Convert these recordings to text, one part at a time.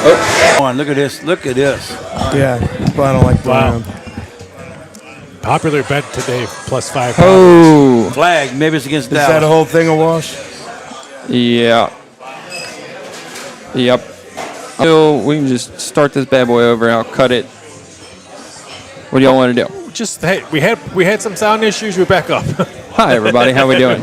Oh, Come on, look at this. Look at this. Yeah, but I don't like the Wow. round. Popular bet today, +5. oh, Flag. Maybe it's against Is that a Dallas. whole thing a wash? yeah. Yep. So we can just start this bad boy over. I'll cut it. What do y'all want to do? Just hey, we had some sound issues. We're back up. Hi, everybody. How we doing?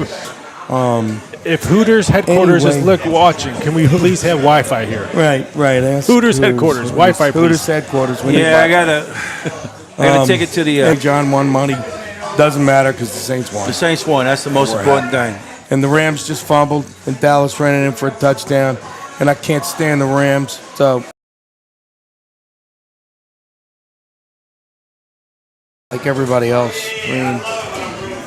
If Hooters headquarters Anyway. is watching, can we please have Wi-Fi here? Right. Ask Hooters headquarters, Wi-Fi, please. Hooters headquarters. We need Yeah, I Wi-Fi. gotta take it to the Hey, John won money. Doesn't matter because the Saints won. Saints won. That's the most important thing. And the Rams just fumbled, and Dallas ran it in for a touchdown. And I can't stand the Rams, so like everybody else. I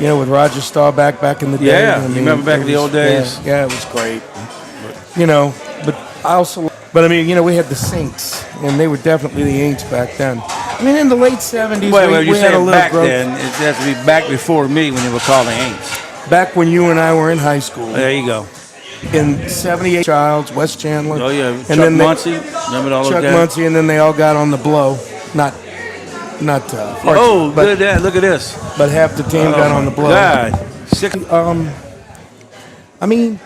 mean, with Roger Staubach back in the day. Yeah, I you mean, remember back in the old days? Yeah, it was great. But I also, we had the Saints, and they were definitely the Aints back then. I mean, in the late 70s, Wait, you we had a saying little back growth. then? It has to be back before me when they were calling Aints. Back when you and I were in high school. There you go. In 78, Childs, West Chandler. Oh yeah, and Chuck then Muncie. Remember all Chuck of that? Muncie, and then they all got on the blow. Not Oh, but, look at that! Look at this. but half the team got on the blow. God, sick. I mean,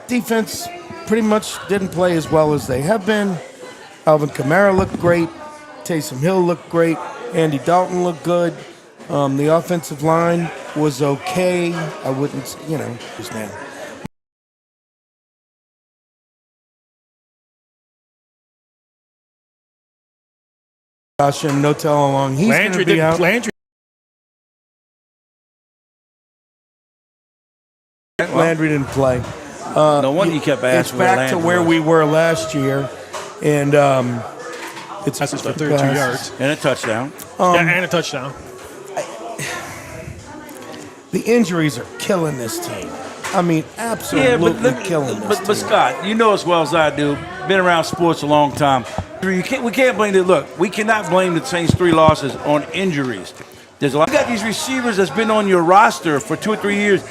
defense pretty much didn't play as well as they have been. Alvin Kamara looked great. Taysom Hill looked great. Andy Dalton looked good. The offensive line was okay. I wouldn't, his name. Gosh, and no telling how long he's going to be out. Landry didn't play. No wonder you kept asking. It's back to where we were last year, and it's Passes for 32 yards. And a touchdown. And a touchdown. The injuries are killing this team. I mean, absolutely killing this team. But Scott, you know as well as I do, been around sports a long time. We can't blame it. Look, we cannot blame the Saints' 3 losses on injuries. There's a lot. You got these receivers that's been on your roster for 2 or 3 years,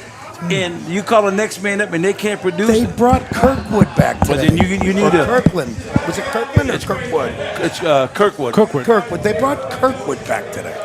and you call the next man up and they can't produce. They brought Kirkwood back today. But then you need to. Kirkland. Was it Kirkland or Kirkwood? It's Kirkwood. Kirkwood. They brought Kirkwood back today.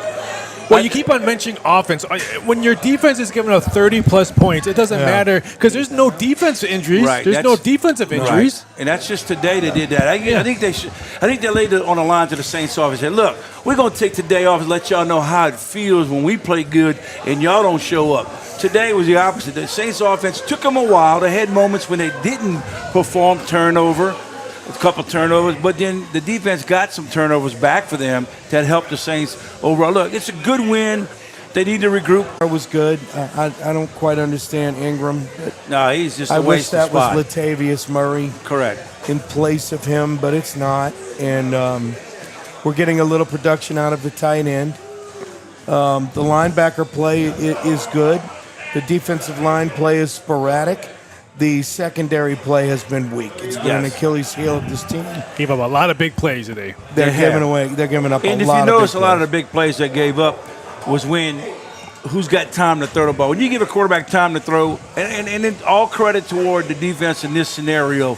Well, you keep on mentioning offense. When your defense is giving up 30-plus points, it doesn't matter because there's no defensive injuries. Right, There's no defensive injuries. Right. And that's just today they did that. I think they should. I think they laid it on the line to the Saints office and said, "Look, we're gonna take today off and let y'all know how it feels when we play good and y'all don't show up." Today was the opposite. The Saints offense took them a while. They had moments when they didn't perform, a couple turnovers, but then the defense got some turnovers back for them that helped the Saints overall. Look, it's a good win. They need to regroup. It was good. I don't quite understand Ingram. No, he's just I a wish waste that of spot. was Latavius Murray Correct. in place of him, but it's not. And we're getting a little production out of the tight end. The linebacker play is good. The defensive line play is sporadic. The secondary play has been weak. It's been an Achilles heel of this team. Gave up a lot of big plays today. They're giving up a lot of big plays. And if you notice, a lot of the big plays they gave up was when who's got time to throw the ball. When you give a quarterback time to throw, and then all credit toward the defense in this scenario,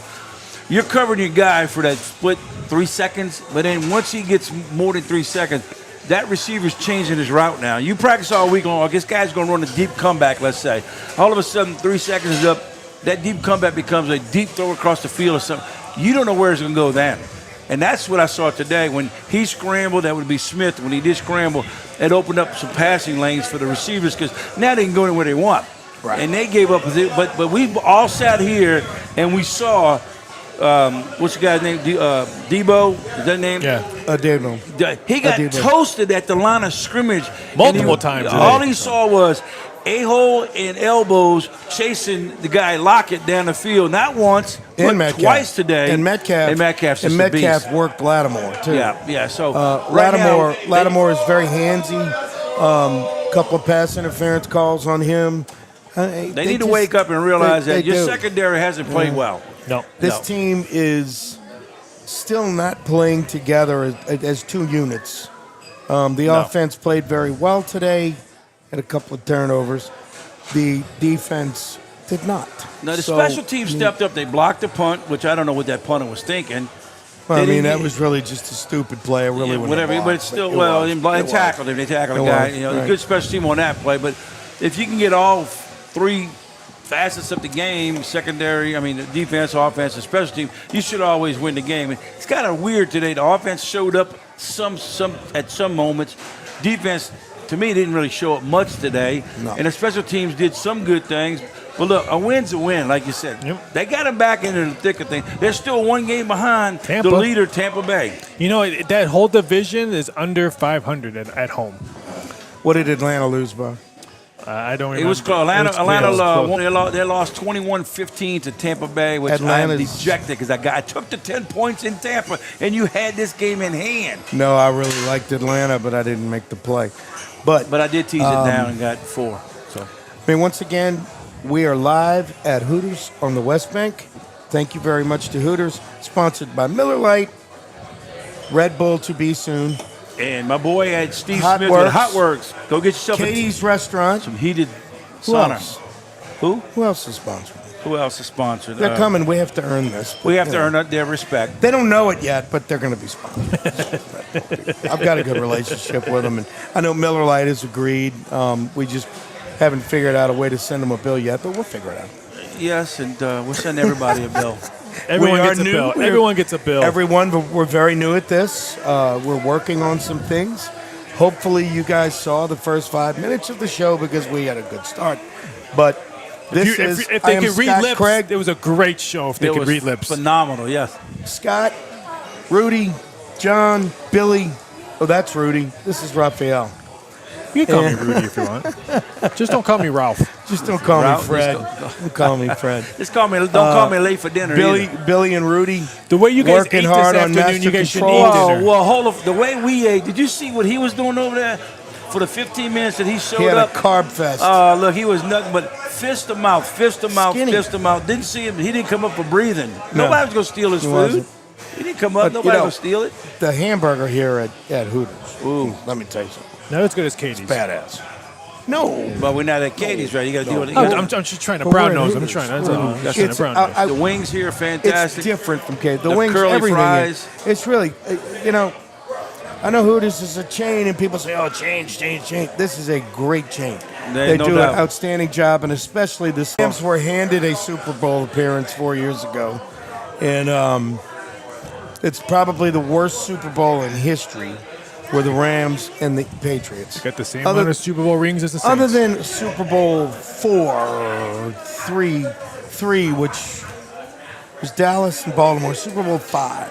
you're covering your guy for that split 3 seconds, but then once he gets more than 3 seconds, that receiver's changing his route now. You practice all week long. This guy's going to run a deep comeback, let's say. All of a sudden, 3 seconds is up. That deep comeback becomes a deep throw across the field or something. You don't know where it's going to go then. And that's what I saw today. When he scrambled, that would be Smith. When he did scramble, it opened up some passing lanes for the receivers because now they can go anywhere they want. Right. And they gave up. But we all sat here and we saw, what's the guy's name? Debo? Is that his name? Yeah. Debo. He got toasted at the line of scrimmage. Multiple times today. All he saw was a-hole and elbows chasing the guy Lockett down the field, not once, but twice today. And Metcalf. Worked Lattimore, too. Yeah. So Lattimore is very handsy. Couple of pass interference calls on him. They need to wake up and realize that your secondary hasn't played well. No. This team is still not playing together as 2 units. The offense played very well today. Had a couple of turnovers. The defense did not. Now, the special teams stepped up. They blocked the punt, which I don't know what that punter was thinking. Well, I mean, that was really just a stupid play. I really wouldn't whatever. have But it's still blocked, they tackled him. They tackled the guy. was, You know, right. good special team on that play. But if you can get all three facets of the game, secondary, I mean, the defense, offense, and special team, you should always win the game. It's kind of weird today. The offense showed up at some moments. Defense, to me, didn't really show up much today. No. And the special teams did some good things. But look, a win's a win, like you said. Yep. They got them back into the thick of things. They're still one game behind Tampa. the leader, Tampa Bay. You know, that whole division is under 500 at home. What did Atlanta lose by? I don't remember. It was close. Atlanta It was close. they lost 21-15 to Tampa Bay, which I'm dejected because I took the 10 points in Tampa, and you had this game in hand. No, I really liked Atlanta, but I didn't make the play. But I did tease it down and got 4. So I mean, once again, we are live at Hooters on the West Bank. Thank you very much to Hooters, sponsored by Miller Lite, Red Bull to be soon, and my boy had Steve Hot Smith Works. with Hot Works. Go get yourself Katie's Restaurant. some heated Who sauna. else? Who? Who else is sponsored? Who else is sponsored? They're coming. We have to earn this. We have to You know. earn their respect. They don't know it yet, but they're going to be sponsored. I've got a good relationship with them, and I know Miller Lite has agreed. We just haven't figured out a way to send them a bill yet, but we'll figure it out. Yes, and we'll send everybody a bill. Everyone We are gets a new. bill. We're- Everyone gets a bill. Everyone, but we're very new at this. We're working on some things. Hopefully, you guys saw the first 5 minutes of the show because we had a good start. But this is if I they am could read Scott lips, Craig, it was a great show. If they It could was read lips, phenomenal. Yes. Scott, Rudy, John, Billy. Oh, that's Rudy. This is Raphael. you can call me Rudy if you want. Just don't call me Ralph. Just don't call Ralph, me Fred. just Don't call me Fred. Just don't call me late for dinner. either. Billy and Rudy. The way you guys Working ate hard this on afternoon, you master guys should control. eat Well, dinner. well, hold on. The way we ate, did you see what he was doing over there for the 15 minutes that he showed He had up? a carb fest. Look, he was nothing but fist to mouth, fist to mouth, Skinny. fist to mouth. Didn't see him. He didn't come up for breathing. Nobody was going to steal his He food. wasn't. He didn't come up. But, Nobody was going to steal it. The hamburger here at Hooters. Ooh. Let me tell you something. Not as good as Katie's. Badass. No. But we're not at Katie's, right? You got to deal with it. I'm just trying to But brown we're at nose. I'm Hooters. trying. That's all. That's It's- brown I- nose. The wings here are It's fantastic. different from K. The The wings, curly everything. fries. It's really, you know, I know Hooters is a chain, and people say, "Oh, chain." This is a great chain. They no do doubt. an outstanding job, and especially the Rams were handed a Super Bowl appearance 4 years ago, and it's probably the worst Super Bowl in history, were the Rams and the Patriots. Got the same Other- amount of Super Bowl rings as the Saints. Other than Super Bowl 4, 3, which was Dallas and Baltimore. Super Bowl 5,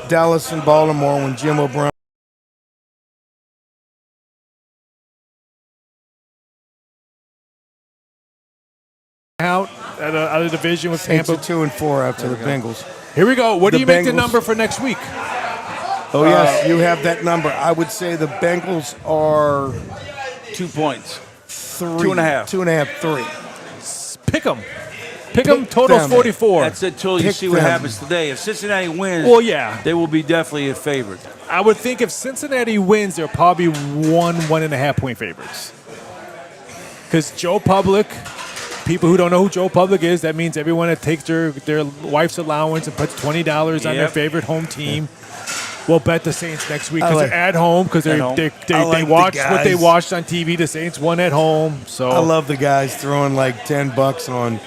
Dallas and Baltimore when Jim O'Brien. out of the division with Saints Tampa. are 2 and 4 after the Bengals. Here we go. What do The you make the Bengals- number for next week? Oh yes, you have that number. I would say the Bengals are 2 points. 3, 2.5. 2.5, 3. Pick them. Pick them. Totals them. 44. That's until you Pick see what them. happens today. If Cincinnati wins, Well, yeah. they will be definitely a favorite. I would think if Cincinnati wins, they're probably 1.5 point favorites. Because Joe Public, people who don't know who Joe Public is, that means everyone that takes their wife's allowance and puts $20 on their Yep. favorite home team will bet the Saints next week I because like- they're at home because At home. they I like the watched what they guys. watched on TV. The Saints won at home. So I love the guys throwing like $10 on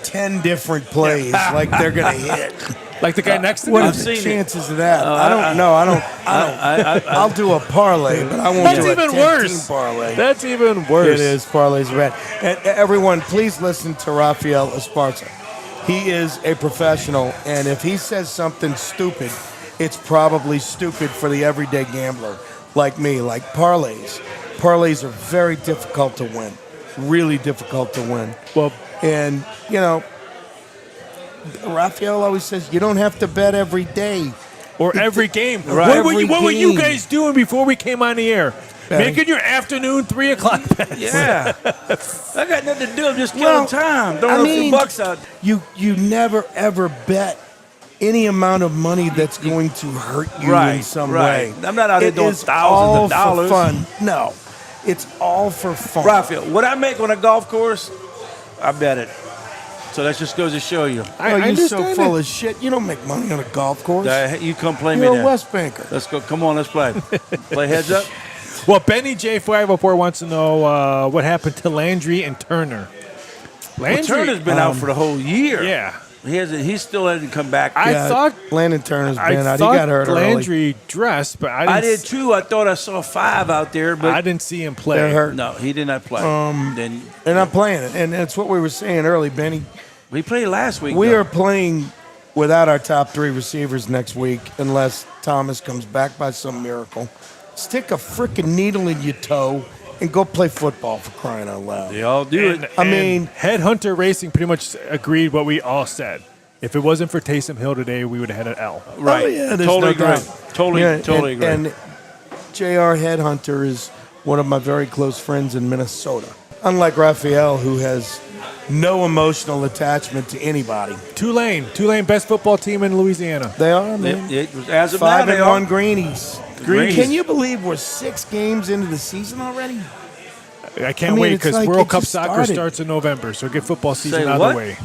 10 different plays, like they're gonna hit. like the guy next to What me. are the seen it. chances of that? I don't know. I don't. I'll do a parlay, but I won't That's do a even 10-team worse. parlay. That's even worse. It is. Parlays are bad. And everyone, please listen to Rafael Esparza. He is a professional, and if he says something stupid, it's probably stupid for the everyday gambler like me, like parlays. Parlays are very difficult to win. Really difficult to win. Well, And, you know, Rafael always says you don't have to bet every day. or every game. Right. What were you game. guys doing before we came on the air? Betting. Making your afternoon 3 o'clock bets. Yeah. I got nothing to do. I'm just killing Well, time. Throwing I a few mean, bucks out. You never ever bet any amount of money that's going to hurt you in some way. I'm not out there It doing is thousands all of dollars. for fun. No, it's all for fun. Raphael, what I make on a golf course, I bet it. So that just goes to show you. I you're so understand full it. of shit. You don't make money on a golf course. You come play me You're a there. West Banker. Let's go. Come on, let's play. Play heads up. Well, Benny J504 wants to know what happened to Landry and Turner. Well, Turner's been out for the whole year. Yeah. He still hasn't come back. I thought Landon Turner's been I out. He thought got hurt early. Landry dressed, but I did too. I thought I saw 5 out there, but I didn't see him play. They're hurt. no, he did not play. Then And I'm playing it. And that's what we were saying early, Benny. he played last week. We though. are playing without our top 3 receivers next week unless Thomas comes back by some miracle. Stick a freaking needle in your toe and go play football, for crying out loud. They all do it. I mean- Headhunter Racing pretty much agreed what we all said. If it wasn't for Taysom Hill today, we would have had an L. Right. Oh, yeah, there's totally no agree. doubt. Totally agree. And J.R. Headhunter is one of my very close friends in Minnesota. Unlike Raphael, who has no emotional attachment to anybody. Tulane, best football team in Louisiana. They are, man. It was, as of now, 5-1 they are. Greenies. Greenies. Can you believe we're 6 games into the season already? I can't I mean, wait it's because like World it Cup just soccer started. starts in November, so get football season Say out what? of the way.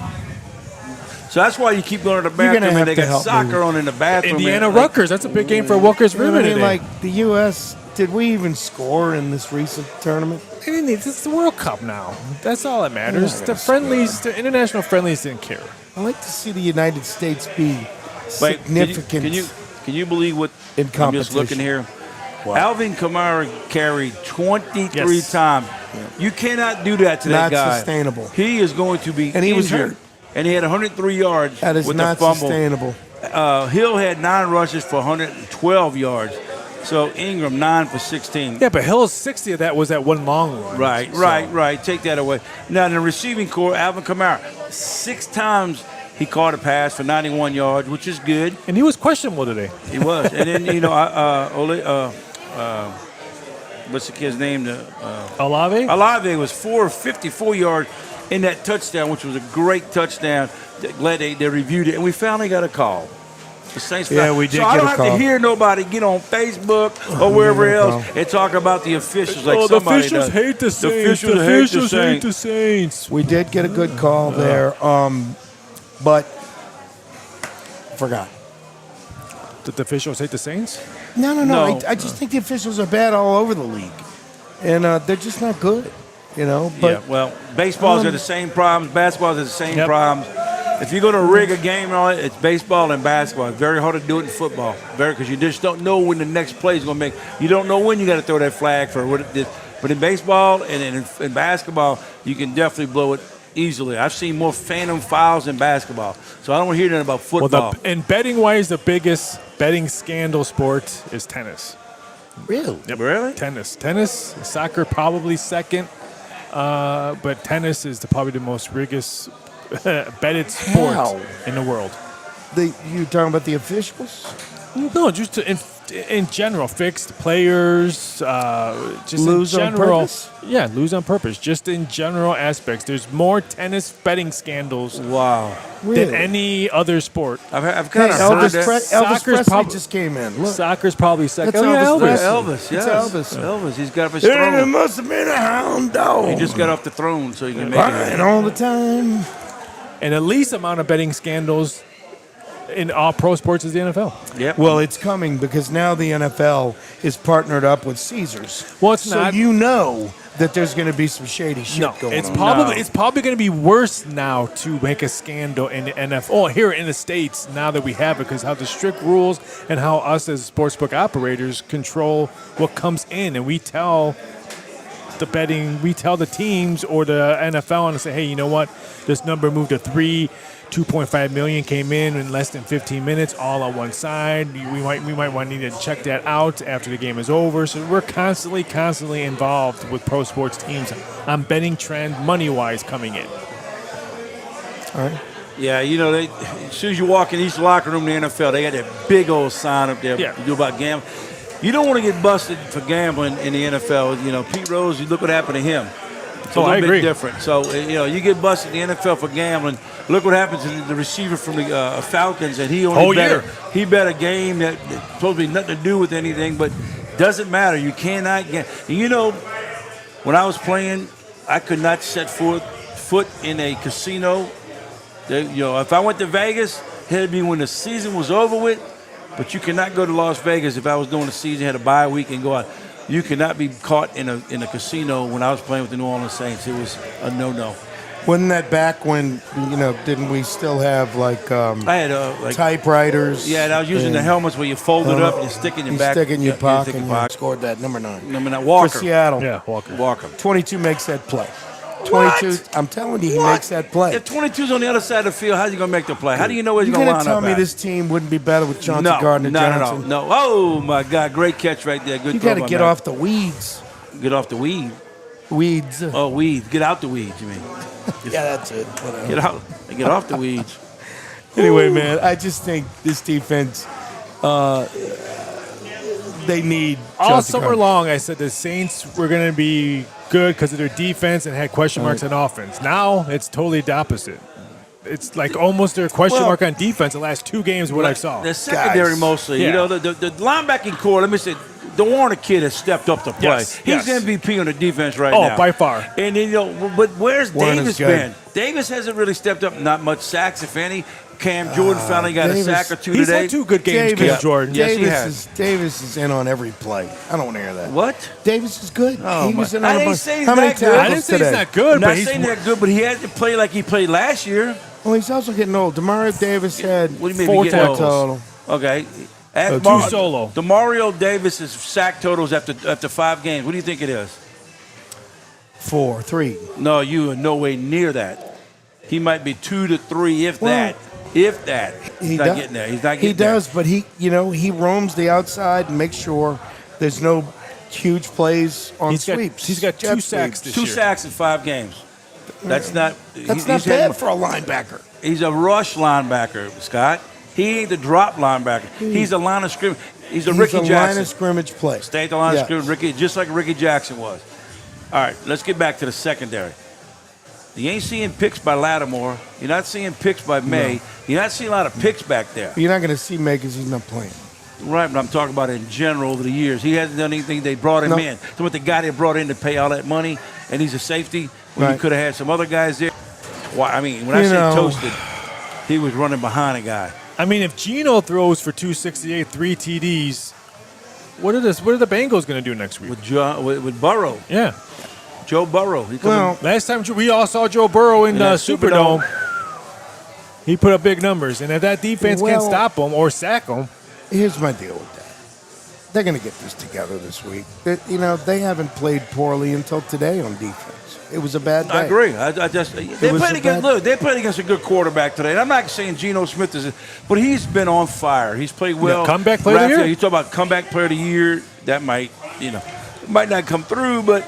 So that's why you keep going to the You're gonna bathroom have and they to got help soccer me. on in the bathroom. Indiana and, like, Rutgers, that's a big game for Rutgers You know what River I mean? today. Like the U.S., did we even score in this recent tournament? It's the World Cup now. That's all that matters. Yeah, The friendlies, the international friendlies didn't care. I like to see the United States be Wait, significant. Can you believe what in I'm just competition. looking here? What? Alvin Kamara carried 23 Yes. times. You cannot do that to that Not guy. sustainable. He is going to be And he was injured. hurt. And he had 103 yards That is with not the fumble. sustainable. Hill had 9 rushes for 112 yards. So Ingram 9 for 16. Yeah, but Hill's 60 of that was that one long one. Right, So- right. Take that away. Now, in the receiving core, Alvin Kamara, 6 times he caught a pass for 91 yards, which is good. And he was questionable today. He was. And then, what's the kid's name? Olave? Olave was 454 yards in that touchdown, which was a great touchdown. Glad they reviewed it, and we finally got a call. The Saints. Yeah, we did So I get don't a have call. to hear nobody get on Facebook or wherever get a else and talk about the officials like the somebody officials does. hate the Saints. The officials hate the Saints. We did get a good call there, but forgot. Did the officials hate the Saints? No. No. I just think the officials are bad all over the league, and they're just not good. You know, but Yeah, well, baseballs are the same problems. Basketballs are the same Yep. problems. If you're going to rig a game on it, it's baseball and basketball. It's very hard to do it in football, because you just don't know when the next play is going to make. You don't know when you got to throw that flag for what it is. But in baseball and in basketball, you can definitely blow it easily. I've seen more phantom fouls in basketball, so I don't want to hear nothing about football. Well, in betting wise, the biggest betting scandal sport is tennis. really, Yep. Really? Tennis, soccer probably second, but tennis is probably the most biggest betted sport How? in the world. you talking about the officials? No, just in general, fixed players, just Lose in on general. purpose? Yeah, lose on purpose. Just in general aspects, there's more tennis betting scandals Wow. Really? than any other sport. I've Hey, kind of heard Elvis, that. Elvis Soccer's Presley prob- just came in. Look, Soccer's probably second. That's Oh, yeah, Elvis Elvis. Presley. Elvis, yes. It's Elvis. Elvis, he's got off his it throne. must have been a hound dog. He just got off the throne so he can make Crying it. all the time. And the least amount of betting scandals in all pro sports is the NFL. Yep. Well, it's coming because now the NFL is partnered up with Caesars. Well, it's so not. you know that there's going to be some shady shit No, going it's on. probably No. it's probably going to be worse now to make a scandal in the NFL here in the States now that we have it, because how the strict rules and how us as sportsbook operators control what comes in, and we tell the teams or the NFL and say, hey, you know what, this number moved to 3. 2.5 million came in less than 15 minutes, all on one side. We might want to need to check that out after the game is over. So we're constantly involved with pro sports teams on betting trend money-wise coming in. All right. Yeah, as soon as you walk in each locker room in the NFL, they got that big old sign up there. Yeah. You do about gambling. You don't want to get busted for gambling in the NFL. Pete Rose, you look what happened to him. It's a Oh, I little agree. bit different. So, you get busted in the NFL for gambling. Look what happened to the receiver from the Falcons, and he only he bet a game that supposed to be nothing to do with anything, but doesn't matter. You cannot get. When I was playing, I could not set foot in a casino If I went to Vegas, it'd be when the season was over with. But you cannot go to Las Vegas if I was doing the season, had a bye week and go out. You cannot be caught in a casino when I was playing with the New Orleans Saints. It was a no-no. Wasn't that back when, didn't we still have I had typewriters? Yeah, and I was using the helmets where you fold it up and you stick in your back. Stick in your pocket. And And scored that number 9. Number 9, Walker. For Seattle. Yeah, Walker. Walker. 22 makes that play. What? 22. I'm telling you, he What? makes that play. If 22's on the other side of the field, how's he going to make the play? How do you know where he's You going to gonna line up tell me at? this team wouldn't be better with Chauncey No, Gardner-Johnson? no. Oh, my God. Great catch right there. Good You throw got to by get Matt. off the weeds. Get off the weed. Weeds. Oh, weeds. Get out the weeds, you mean. Yeah, that's it. Whatever. Get off the weeds. Anyway, man, I just think this defense, they need All Chauncey summer Gardner. long, I said the Saints were going to be good because of their defense and had question marks on offense. Now it's totally the opposite. It's like almost their question mark on defense the last 2 games, what I saw. The secondary Guys. mostly. Yeah. The linebacking core, let me say, the Warner kid has stepped up to play. Yes, He's yes. MVP on the defense right Oh, now. by far. And then, but where's Warner's Davis good. been? Davis hasn't really stepped up. Not much sacks, if any. Cam Jordan finally got Davis- a sack or 2 He's today. had 2 good games, Davis, Cam Jordan. Yes, he has. Davis is in on every play. I don't want to hear that. What? Davis is good. Oh, he was my- in I on a didn't bunch. say he's How many that good. tackles I didn't say today? he's not good, I'm but not he's saying that good, but he hasn't played like he played last year. Well, he's also getting old. Demario Davis had What do you mean? 4 he getting tackles. old? total. Okay. Ask 2 solo. Demario Davis's sack totals after 5 games. What do you think it is? 4, 3. No, you are no way near that. He might be 2 to 3, if Well, that. If that. He He's not does. getting there. He's not getting He there. does, but he roams the outside and makes sure there's no huge plays on He's got- sweeps. he's got 2 Jet sacks sweeps. this 2 year. sacks in 5 games. That's not. That's not bad for a linebacker. He's a rush linebacker, Scott. He ain't the drop linebacker. He's a line of scrimmage. He's a Ricky a line Jackson. of scrimmage play. Stay at the line Yeah. of scrimmage, Ricky, just like Ricky Jackson was. All right, let's get back to the secondary. You ain't seeing picks by Lattimore. You're not seeing picks by May. You're not seeing a lot of picks back there. You're not going to see May because he's not playing. Right, but I'm talking about in general over the years. He hasn't done anything. They brought him No. in. So with the guy they brought in to pay all that money, and he's a safety, when you Right. could have had some other guys there. Why? I mean, when I You say know. toasted, he was running behind a guy. I mean, if Geno throws for 268, 3 TDs, what are the Bengals going to do next week? With Burrow, Yeah. Joe Burrow. He Well, Last time we all saw Joe Burrow in In the that Superdome, Superdome. he put up big numbers. And if that defense can't Well- stop him or sack him, here's my deal with that. They're going to get this together this week. They haven't played poorly until today on defense. It was a bad day. I agree. I just they was played a against. bad- Look, they played against a good quarterback today. And I'm not saying Geno Smith is, but he's been on fire. He's played well. Yeah, comeback player of the Raphael, year? You talk about comeback player of the year. That might not come through, but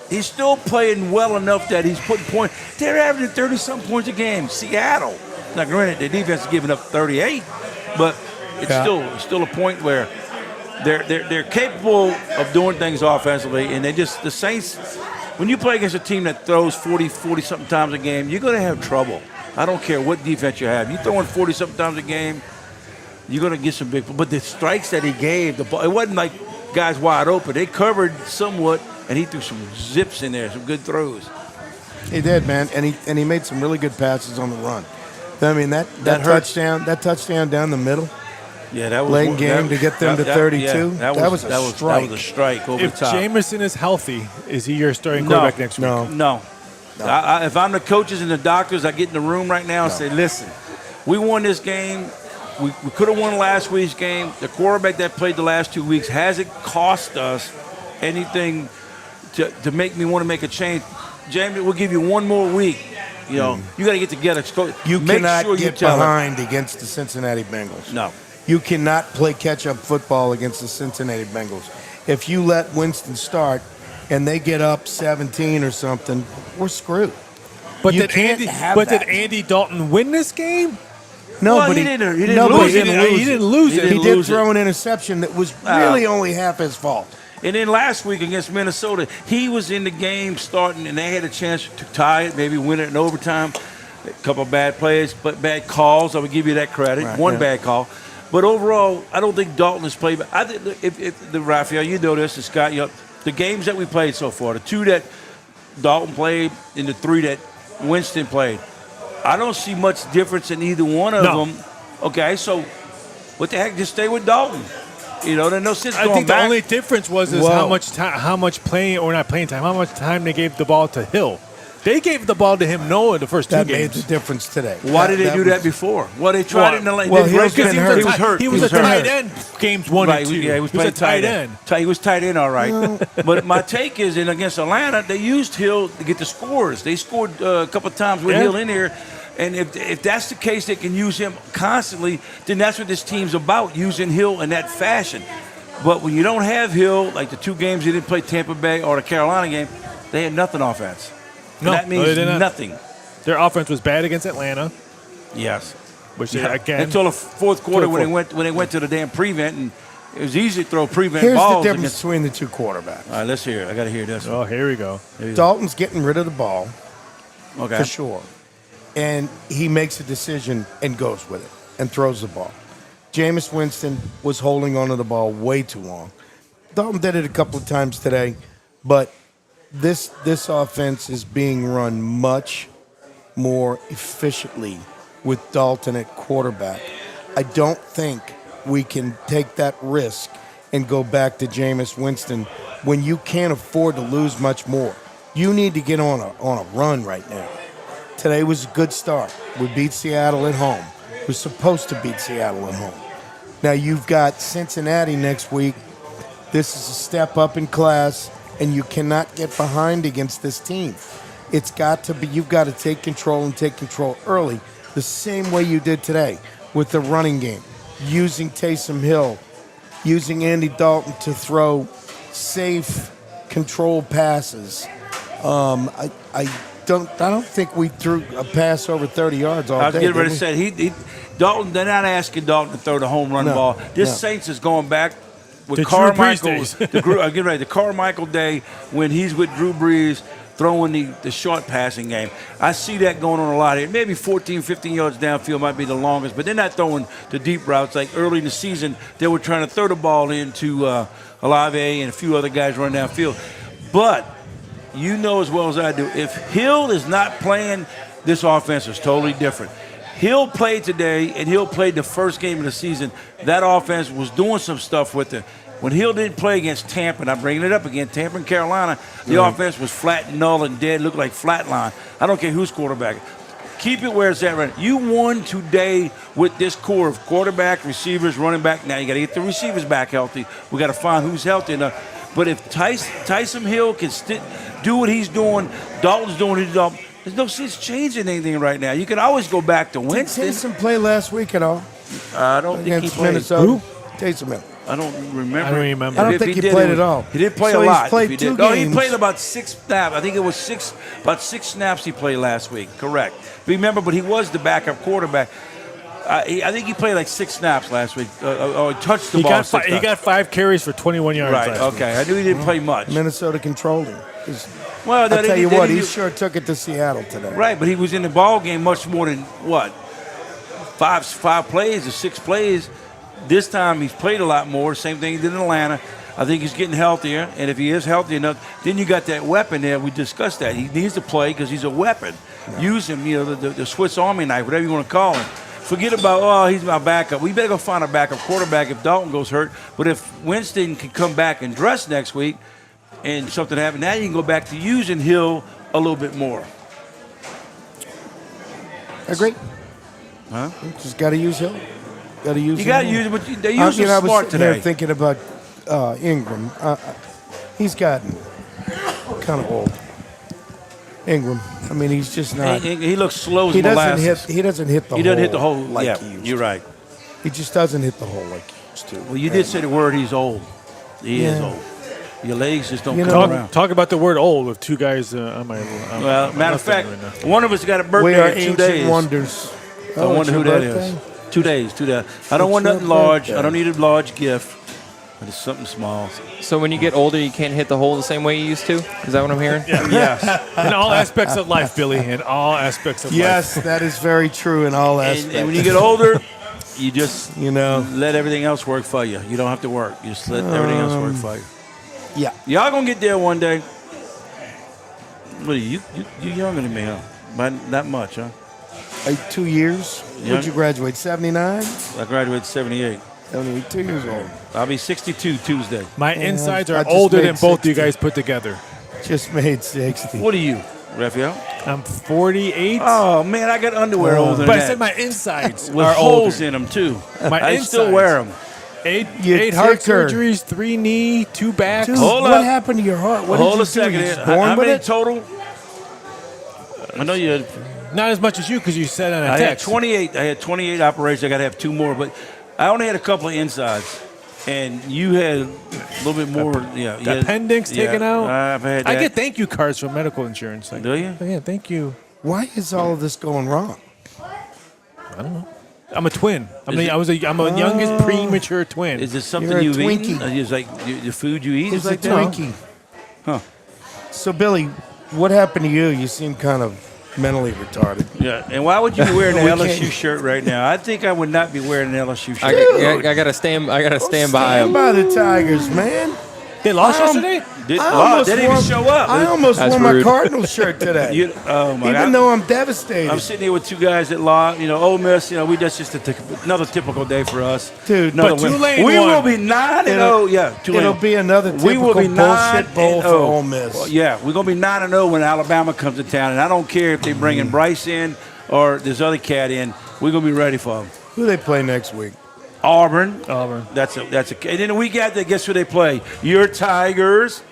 he's still playing well enough that he's putting points. They're averaging 30-something points a game. Seattle. Now, granted, the defense is giving up 38, but it's Yeah. still a point where they're capable of doing things offensively, and the Saints. When you play against a team that throws 40-something times a game, you're going to have trouble. I don't care what defense you have. You throwing 40-something times a game, you're going to get some big. But the strikes that he gave, the ball, it wasn't like guys wide open. They covered somewhat, and he threw some zips in there, some good throws. He did, man, and he made some really good passes on the run. I mean that hurts. touchdown down the middle, Yeah, that was late in game to get them to 32. That was a strike over if the top. Jameson is healthy, is he your starting quarterback next week? No. No. If I'm the coaches and the doctors, I get in the room right now and say, listen, we won this game. We could have won last week's game. The quarterback that played the last 2 weeks hasn't cost us anything to make me want to make a change. James, we'll give you one more week. You got to get together. You Make cannot sure you get tell him. behind against the Cincinnati Bengals. No. You cannot play catch-up football against the Cincinnati Bengals. If you let Winston start and they get up 17 or something, we're screwed. But You did can't Andy? have But that. did Andy Dalton win this game? No, Well, but he didn't he lose it. He didn't lose it. He did throw an interception that was really only half his fault. And then last week against Minnesota, he was in the game starting, and they had a chance to tie it, maybe win it in overtime. A couple of bad plays, but bad calls. I would give you that credit. Right, One yeah. bad call. But overall, I don't think Dalton has played. I think if the Raphael, you know this, and Scott, the games that we played so far, the 2 that Dalton played and the 3 that Winston played, I don't see much difference in either one of No. them. Okay, so what the heck? Just stay with Dalton. You know, there's no sense I going think back. the only difference was Whoa. how much how much time they gave the ball to Hill. They gave the ball to him in the first two That made games. the difference today. Why did they do that was- before? Well, they tried it in the late. well, they Hill's break it. been hurt. He was hurt. He was a hurt. tight end games 1 Right, and 2. yeah, he was a playing tight end. He was tight end, all right. But my take is, in against Atlanta, they used Hill to get the scores. They scored a couple of times with Yeah. Hill in there. And if that's the case, they can use him constantly, then that's what this team's about, using Hill in that fashion. But when you don't have Hill, like the 2 games he didn't play Tampa Bay or the Carolina game, they had nothing offense. No, that means they did not. nothing. Their offense was bad against Atlanta, Yes. which Yeah. again Until the fourth quarter Till the when they went to the damn prevent, and it was easy to throw prevent Here's the balls. difference Against, between the 2 quarterbacks. all right, let's hear it. I got to hear this. Oh, here we go. Dalton's getting rid of the ball Okay. for sure, and he makes a decision and goes with it and throws the ball. Jameis Winston was holding onto the ball way too long. Dalton did it a couple of times today, but this offense is being run much more efficiently with Dalton at quarterback. I don't think we can take that risk and go back to Jameis Winston when you can't afford to lose much more. You need to get on a run right now. Today was a good start. We beat Seattle at home. We're supposed to beat Seattle at home. Now you've got Cincinnati next week. This is a step up in class, and you cannot get behind against this team. It's got to be, you've got to take control and take control early, the same way you did today with the running game, using Taysom Hill, using Andy Dalton to throw safe, controlled passes. I don't think we threw a pass over 30 yards all I was day. getting ready to did we? say Dalton. They're not asking Dalton to throw the home run No, ball. This no. Saints is going back with To Drew Carmichael. Brees days. Get ready. The Carmichael day when he's with Drew Brees throwing the short passing game. I see that going on a lot here. Maybe 14, 15 yards downfield might be the longest, but they're not throwing the deep routes like early in the season. They were trying to throw the ball into Olave and a few other guys running downfield. But you know as well as I do, if Hill is not playing, this offense is totally different. Hill played today, and Hill played the first game of the season. That offense was doing some stuff with it. When Hill didn't play against Tampa, and I'm bringing it up again, Tampa and Carolina, the offense was flat, null, and dead, looked like flatline. I don't care who's quarterback. Keep it where it's at right now. You won today with this core of quarterback, receivers, running back. Now you got to get the receivers back healthy. We got to find who's healthy enough. But if Taysom Hill can do what he's doing, Dalton's doing what he's doing, there's no sense changing anything right now. You can always go back to Did Winston. Taysom play last week at all I don't think he against played. Minnesota? Taysom Hill. I don't remember. I don't remember. I don't If think he did, played it at all. He did play So a he's lot. played if he 2 did. No, he games. played about 6 snaps. I think it was about 6 snaps he played last week. Correct. Remember, but he was the backup quarterback. I think he played like 6 snaps last week. Or he touched the He ball. got 6 he times. got 5 carries for 21 yards. Right. last Okay. I knew he didn't play much. Minnesota controlled him. Well, I'll tell you what, he he sure took it to Seattle today. Right, but he was in the ball game much more than what? 5 plays or 6 plays. This time he's played a lot more. Same thing he did in Atlanta. I think he's getting healthier, and if he is healthy enough, then you got that weapon there. We discussed that. He needs to play because he's a weapon. Yeah. Use him, the Swiss Army knife, whatever you want to call him. Forget about, he's my backup. We better go find a backup quarterback if Dalton goes hurt. But if Winston can come back and dress next week and something happens, now you can go back to using Hill a little bit more. Agree. Huh? Just got to use Hill. Got to use. You got to use it, but they use him I was smart sitting there today. thinking about Ingram. He's gotten kind of old. Ingram. I mean, he's just not. He looks slow as He molasses. doesn't hit. He doesn't hit the. He hole doesn't hit the hole like yeah, he used you're to. right. He just doesn't hit the hole like he used to. Well, you did say the word he's old. He is Yeah. old. Your legs just don't You come know- around. Talk about the word old with 2 guys on my. Well, matter of fact, right now. one of us got a We birthday are in 2 ancient days. wonders. I wonder who that is. 2 days, 2 days. I don't want your nothing large. birthday? I don't need a large gift. But it's something small. So when you get older, you can't hit the hole the same way you used to? Is that what I'm hearing? Yes. In all aspects of life, Billy. In all aspects of Yes, that is very true in all aspects. And when you get older, you just You know. let everything else work for you. You don't have to work. You just let everything else work for you. Yeah. Y'all gonna get there one day. What are you? You younger than me, huh? By not much, huh? 2 years. Yeah. When'd you graduate? 79? I graduated 78. 72 years old. I'll be 62 Tuesday. My insides I are just older made than both of you 60. guys put together. Just made 60. What are you, Raphael? I'm 48. Oh, man, I got underwear older than But I that. said my insides With are holes older. in them, too. My I still insides. wear them. Eight heart ticker. surgeries, 3 knee, 2 backs. Dude, Hold what up. happened to your heart? What Hold did you a second. do? You here. just born How with many it? total? I know you. Not as much as you because you said on a I had text. 28. I had 28 operations. I got to have 2 more, but I only had a couple of insides, and you had a little bit more. Yeah, The appendix taken out. I've had that. I get thank you cards from medical insurance. Like, Do you? Yeah, thank you. Why is all of this going wrong? I'm a twin. I'm Is a youngest premature twin. Is this something You're a you've Twinkie. eaten? Is like the food you eat? It's Is a like that? Twinkie. Huh. So, Billy, what happened to you? You seem kind of mentally retarded. Yeah. And why would you be wearing an We LSU can't- shirt right now? I think I would not be wearing an LSU shirt. I gotta stand by Stand him. by the Tigers, man. They lost I'm- yesterday? They didn't even show up. I almost That's wore my rude. Cardinals shirt today. Oh my Even God. though I'm devastated. I'm sitting here with 2 guys that lost. Ole Miss. That's just another typical day for us. Dude, Another but win. Tulane we won. will be 9-0. It'll- Yeah, Tulane. It'll be another We will typical be bullshit bowl for 9-0. Ole Miss. Well, yeah, we're gonna be 9-0 when Alabama comes to town, and I don't care if they bring in Bryce in or this other cat in. We're gonna be ready for them. Who they play next week? Auburn. Auburn. And then the week after, guess who they play? Your Tigers.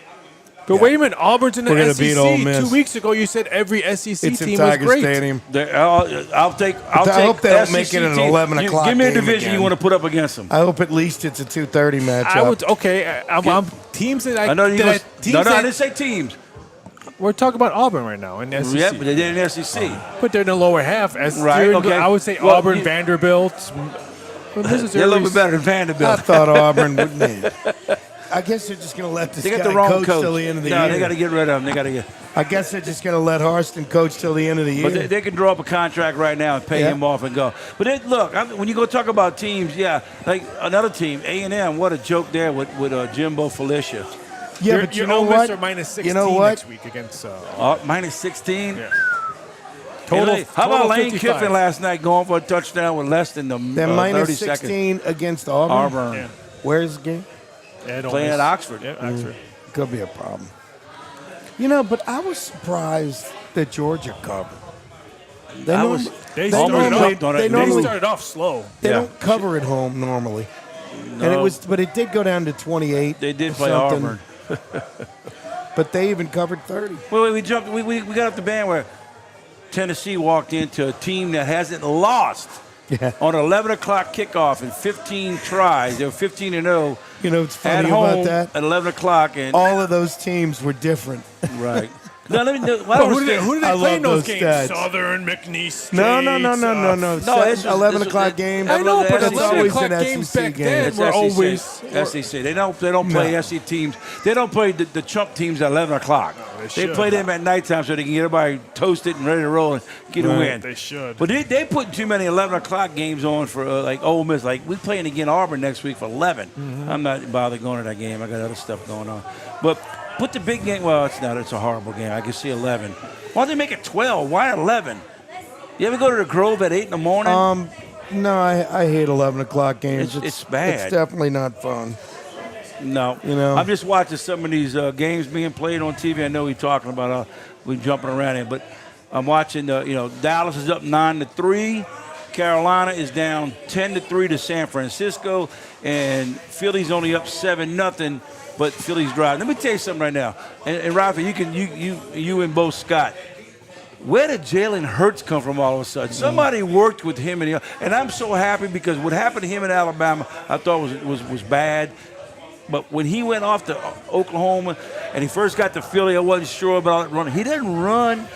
But wait a minute, Auburn's in the We're gonna SEC. beat Ole Miss. 2 weeks ago, you said every SEC It's in team was Tiger great. Stadium. I'll take. I hope they don't SEC make it an team. 11 o'clock Give me a game division again. you want to put up against them. I hope at least it's a 2:30 matchup. I would okay. I'm teams that I I know you. that No, teams I that- didn't say teams. we're talking about Auburn right now in the SEC. Yeah, but they did in SEC. But they're in the lower half. As Right, okay. I would say Well, Auburn, you- Vanderbilt. They're a little bit better than I Vanderbilt. thought Auburn wouldn't be. I guess they're just going to let this They got guy the wrong coach coach. till the end of the No, year. they got to get rid of him. They got to get. I guess they're just going to let Harston coach till the end of the year. But they can draw up a contract right now and pay Yeah. him off and go. But when you go talk about teams, yeah, like another team, A&M. What a joke there with Jimbo Felicia. yeah, but you your know Ole Miss what? are minus 16 You know what? next week against. Minus 16. Yeah. Total. How about total Lane 55. Kiffin last night going for a touchdown with less than the They're 30 minus seconds? 16 against Auburn. Auburn. Yeah. Where's the game? Ole Playing Miss. at Oxford. Yeah, Oxford. Could be a problem. You know, but I was surprised that Georgia covered. They I norm- was- They they started normally, off on it. they They They normally started off slow. they Yeah. don't cover at home normally. And No. but it did go down to 28. They did or play something. Auburn. But they even covered 30. Well, we jumped. We got off the band where Tennessee walked into a team that hasn't lost Yeah. on an 11 o'clock kickoff in 15 tries. They were 15-0 You know what's at funny home about that? at 11 o'clock. And All of those teams were different. right. Now, let me. I Well, don't who did understand. they I play love in those those games? stats. Southern, McNeese. No. No, Seven- this was- 11 this was- o'clock that- games. I know, but That's 11 always o'clock an games SEC back game. then It's were SEC. always. SEC. They don't play No. SEC teams. They don't play the chump teams at 11 o'clock. they They should. play them at nighttime so they can get everybody toasted and ready to roll and get a Right. win. They should. But they put too many 11 o'clock games on for like Ole Miss. Like we playing again Auburn next week for 11. I'm not bothered going to that game. I got other stuff going on. But put the big game. Well, it's not. It's a horrible game. I can see 11. Why don't they make it 12? Why 11? You ever go to the Grove at 8 in the morning? No, I hate 11 o'clock games. It's bad. It's definitely not fun. No. You know. I'm just watching some of these games being played on TV. I know we're talking about we jumping around it, but I'm watching. Dallas is up 9-3. Carolina is down 10-3 to San Francisco, and Philly's only up 7-0. But Philly's driving. Let me tell you something right now, and Rafa, you and Bo Scott. Where did Jalen Hurts come from all of a sudden? Somebody worked with him, and I'm so happy because what happened to him in Alabama, I thought was bad. But when he went off to Oklahoma and he first got to Philly, I wasn't sure about running. He didn't run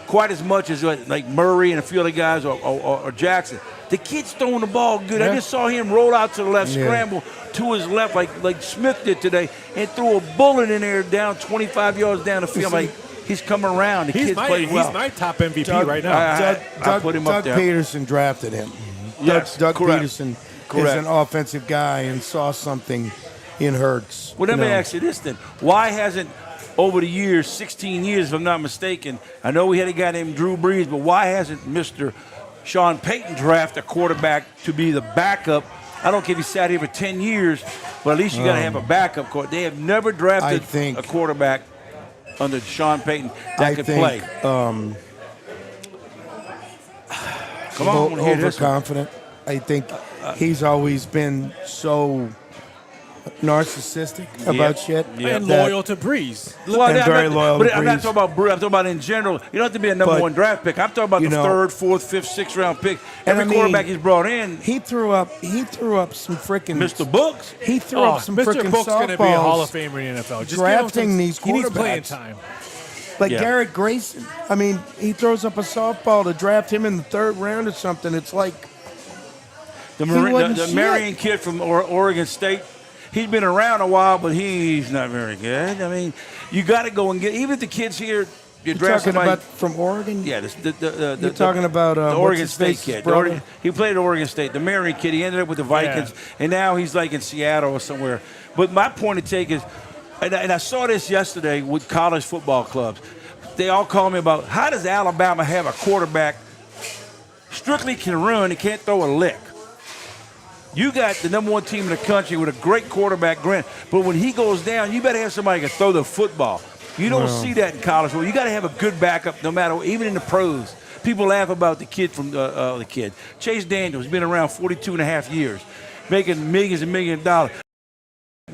quite as much as like Murray and a few other guys or Jackson. The kid's throwing the ball good. I just saw him roll out to the left, scramble to his left like Smith did today, and threw a bullet in there down 25 yards down the field. Like he's coming around. The kid's playing well. He's my top MVP right now. I put him up Doug there. Peterson drafted him. Yes, Doug correct. Peterson is Correct. an offensive guy and saw something in Hurts. Well, let me You know. ask you this then. Why hasn't, over the years, 16 years if I'm not mistaken, I know we had a guy named Drew Brees, but why hasn't Mr. Sean Payton draft a quarterback to be the backup. I don't care if he sat here for 10 years, but at least you got to have a backup quarterback. They have never drafted a quarterback under Sean Payton that could play. Come on, overconfident. I think he's always been so narcissistic about shit. And loyal to Breeze. Very loyal to Breeze. I'm not talking about Breeze. I'm talking about in general. You don't have to be a number one draft pick. I'm talking about the third, fourth, fifth, sixth round pick. Every quarterback he's brought in. He threw up some freaking Mr. Books. He threw up some freaking softballs. Mr. Books going to be a Hall of Famer in the NFL. Just drafting these quarterbacks. He needs playing time. Like Garrett Grayson. I mean, he throws up a softball to draft him in the third round or something. It's like the Marion kid from Oregon State. He's been around a while, but he's not very good. I mean, you got to go and get even if the kids here. You're talking about from Oregon? Yeah, you're talking about the Oregon State kid. He played at Oregon State. The Marion kid. He ended up with the Vikings, and now he's like in Seattle or somewhere. But my point to take is. And I saw this yesterday with college football clubs. They all call me about how does Alabama have a quarterback strictly can run and can't throw a lick? You got the number one team in the country with a great quarterback, Grant. But when he goes down, you better have somebody who can throw the football. You don't see that in college. Well, you got to have a good backup no matter, even in the pros. People laugh about the kid from the kid. Chase Daniels, been around 42 and a half years, making millions and millions of dollars.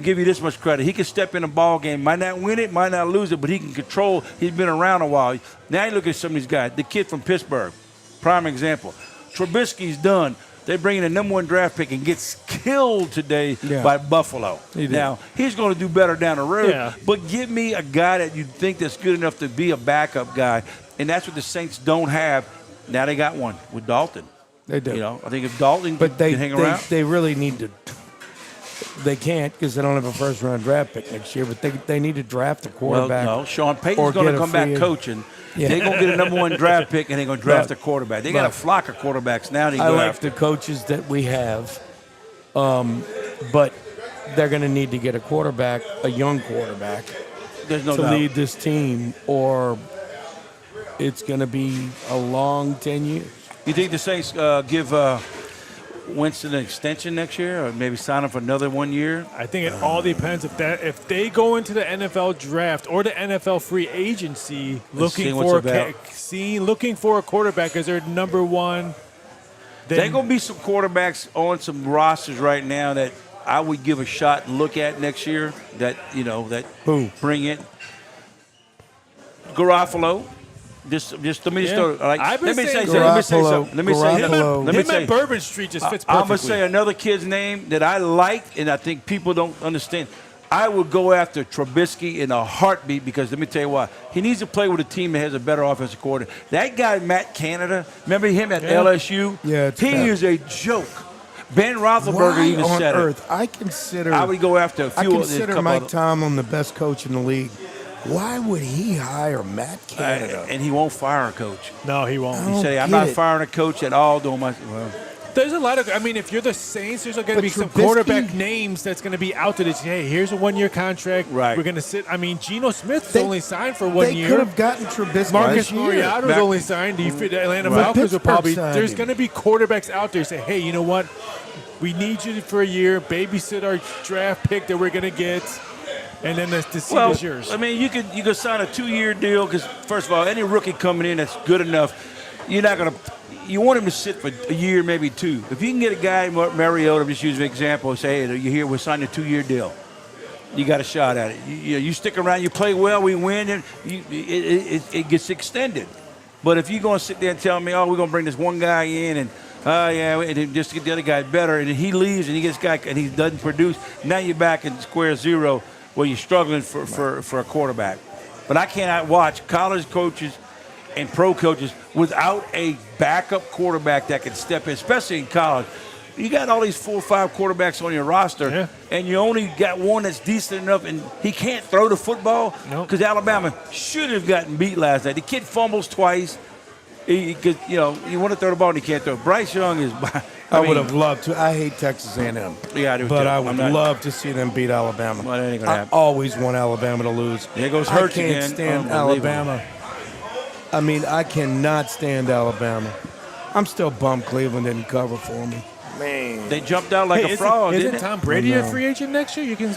Give you this much credit. He can step in a ball game, might not win it, might not lose it, but he can control. He's been around a while. Now you look at some of these guys. The kid from Pittsburgh, prime example. Trubisky's done. They bring in a number one draft pick and gets killed today by Buffalo. Now, he's going to do better down the road, but give me a guy that you think that's good enough to be a backup guy, and that's what the Saints don't have. Now they got one with Dalton. They do. You know, I think if Dalton can hang around. They really need to. They can't because they don't have a first-round draft pick next year, but they need to draft a quarterback. Well, no, Sean Payton's going to come back coaching. Yeah. They're going to get a number one draft pick, and they're going to draft a quarterback. They got a flock of quarterbacks now. I like the coaches that we have, but they're going to need to get a quarterback, a young quarterback, to lead this team, or it's going to be a long 10 years. You think the Saints give Winston an extension next year, or maybe sign him for another 1 year? I think it all depends if they go into the NFL draft or the NFL free agency looking for a quarterback as their number one. There's going to be some quarterbacks on some rosters right now that I would give a shot and look at next year. That bring in Garofalo. Just let me start. Let me say something. Let me say Bourbon Street just fits perfectly. I'm gonna say another kid's name that I like, and I think people don't understand. I would go after Trubisky in a heartbeat because let me tell you why. He needs to play with a team that has a better offensive coordinator. That guy, Matt Canada, remember him at LSU? Yeah, he is a joke. Ben Roethlisberger even said it. I would go after a few. I consider Mike Tomlin the best coach in the league. Why would he hire Matt Canada? And he won't fire a coach. No, he won't. He said, I'm not firing a coach at all. There's a lot of, if you're the Saints, there's going to be some quarterback names that's going to be out there that say, hey, here's a 1 year contract. Right. We're going to sit. Geno Smith's only signed for 1 year. They could have gotten Trubisky. Marcus Mariotto's only signed. The Atlanta Falcons will probably. There's going to be quarterbacks out there say, hey, you know what? We need you for a year. Babysit our draft pick that we're going to get. And then the seat is yours. You could sign a 2-year deal because, first of all, any rookie coming in that's good enough, you're not going to – you want him to sit for a year, maybe two. If you can get a guy, Mariota, just use an example, and say, hey, you're here, we're signing a 2-year deal. You got a shot at it. You stick around, you play well, we win, and it gets extended. But if you're going to sit there and tell me, we're going to bring this one guy in and and just to get the other guy better, and then he leaves and he gets guy and he doesn't produce, now you're back in square zero. Well, you're struggling for a quarterback. But I cannot watch college coaches and pro coaches without a backup quarterback that can step in, especially in college. You got all these 4 or 5 quarterbacks on your roster, and you only got one that's decent enough, and he can't throw the football because Alabama should have gotten beat last night. The kid fumbles twice. You want to throw the ball and he can't throw. Bryce Young is – I would have loved to. I hate Texas A&M. Yeah, I do. But I would love to see them beat Alabama. Well, that ain't gonna happen. I always want Alabama to lose. There goes Hurts again. I can't stand Alabama. I cannot stand Alabama. I'm still bummed Cleveland didn't cover for me. Man. They jumped out like Hey, a frog. isn't didn't Tom Brady a No. free agent next year? You can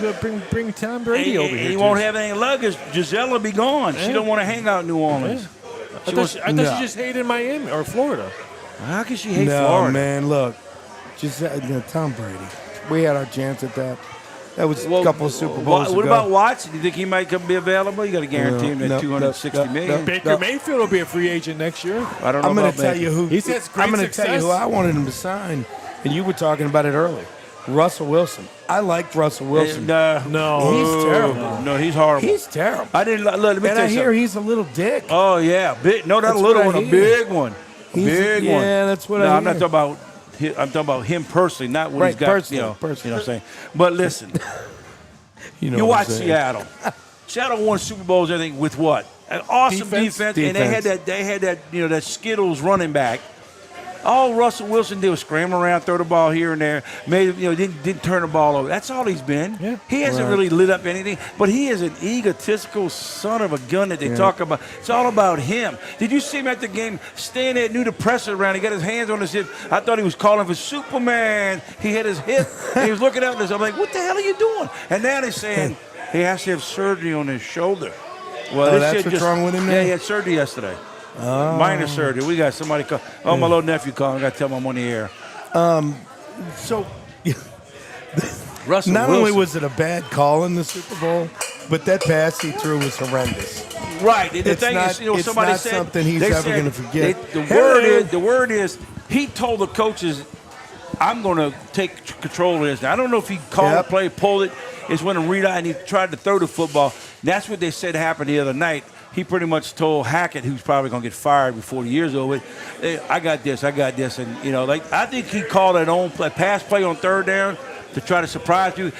bring Tom Brady He, over here. he won't too. have any luggage. Giselle will be gone. She Yeah. don't want to hang out in New Orleans. I thought she No. just hated Miami or Florida. How can she hate No, Florida? man, look. Just Tom Brady. We had our chance at that. That was a couple of Super Bowls What ago. about Watson? Do you think he might come be available? You got to guarantee him that No, $260 million. Baker Mayfield will be a free agent next year. I don't know I'm going about to tell Baker. you who. He's had great I'm going to tell you success. who I wanted him to sign, and you were talking about it earlier. Russell Wilson. I liked Russell Wilson. No, He's terrible. No, he's horrible. He's terrible. I didn't look. Let me And tell I you hear something. he's a little dick. Oh yeah, big. No, not That's a little what I one, a hear. big one, a He's- big one. yeah, that's what no, I I'm not hear. talking about. I'm talking about him personally, not what Right, he's got. personally, You know what personally. I'm saying. But listen, You know you what I'm watch saying. Seattle. Seattle won Super Bowls, I think, with what? An awesome defense, and they had that that Skittles running back. All Russell Wilson did was scramble around, throw the ball here and there. Didn't turn the ball over. That's all he's been. Yeah. He hasn't really lit up anything. But he is an egotistical son of a gun that they talk about. It's all about him. Did you see him at the game standing there, knew the press around? He got his hands on his hip. I thought he was calling for Superman. He had his hip. And he was looking out. And I'm like, what the hell are you doing? And now they're saying he has to have surgery on his shoulder. Well, this that's shit what's wrong with him now? Yeah, he had surgery yesterday. Minor surgery. We got somebody call. Oh, my little nephew calling. I got to tell him I'm on the air. So Russell not Wilson. only was it a bad call in the Super Bowl, but that pass he threw was horrendous. right. The It's thing not- is, it's somebody not said something he's they ever said gonna forget. The word is he told the coaches, "I'm going to take control of this." Now, I don't know if he called Yep. the play, pulled it. It's when he read out and he tried to throw the football. That's what they said happened the other night. He pretty much told Hackett, who's probably going to get fired before the year's over, hey, I got this, and I think he called that pass play on third down to try to surprise you.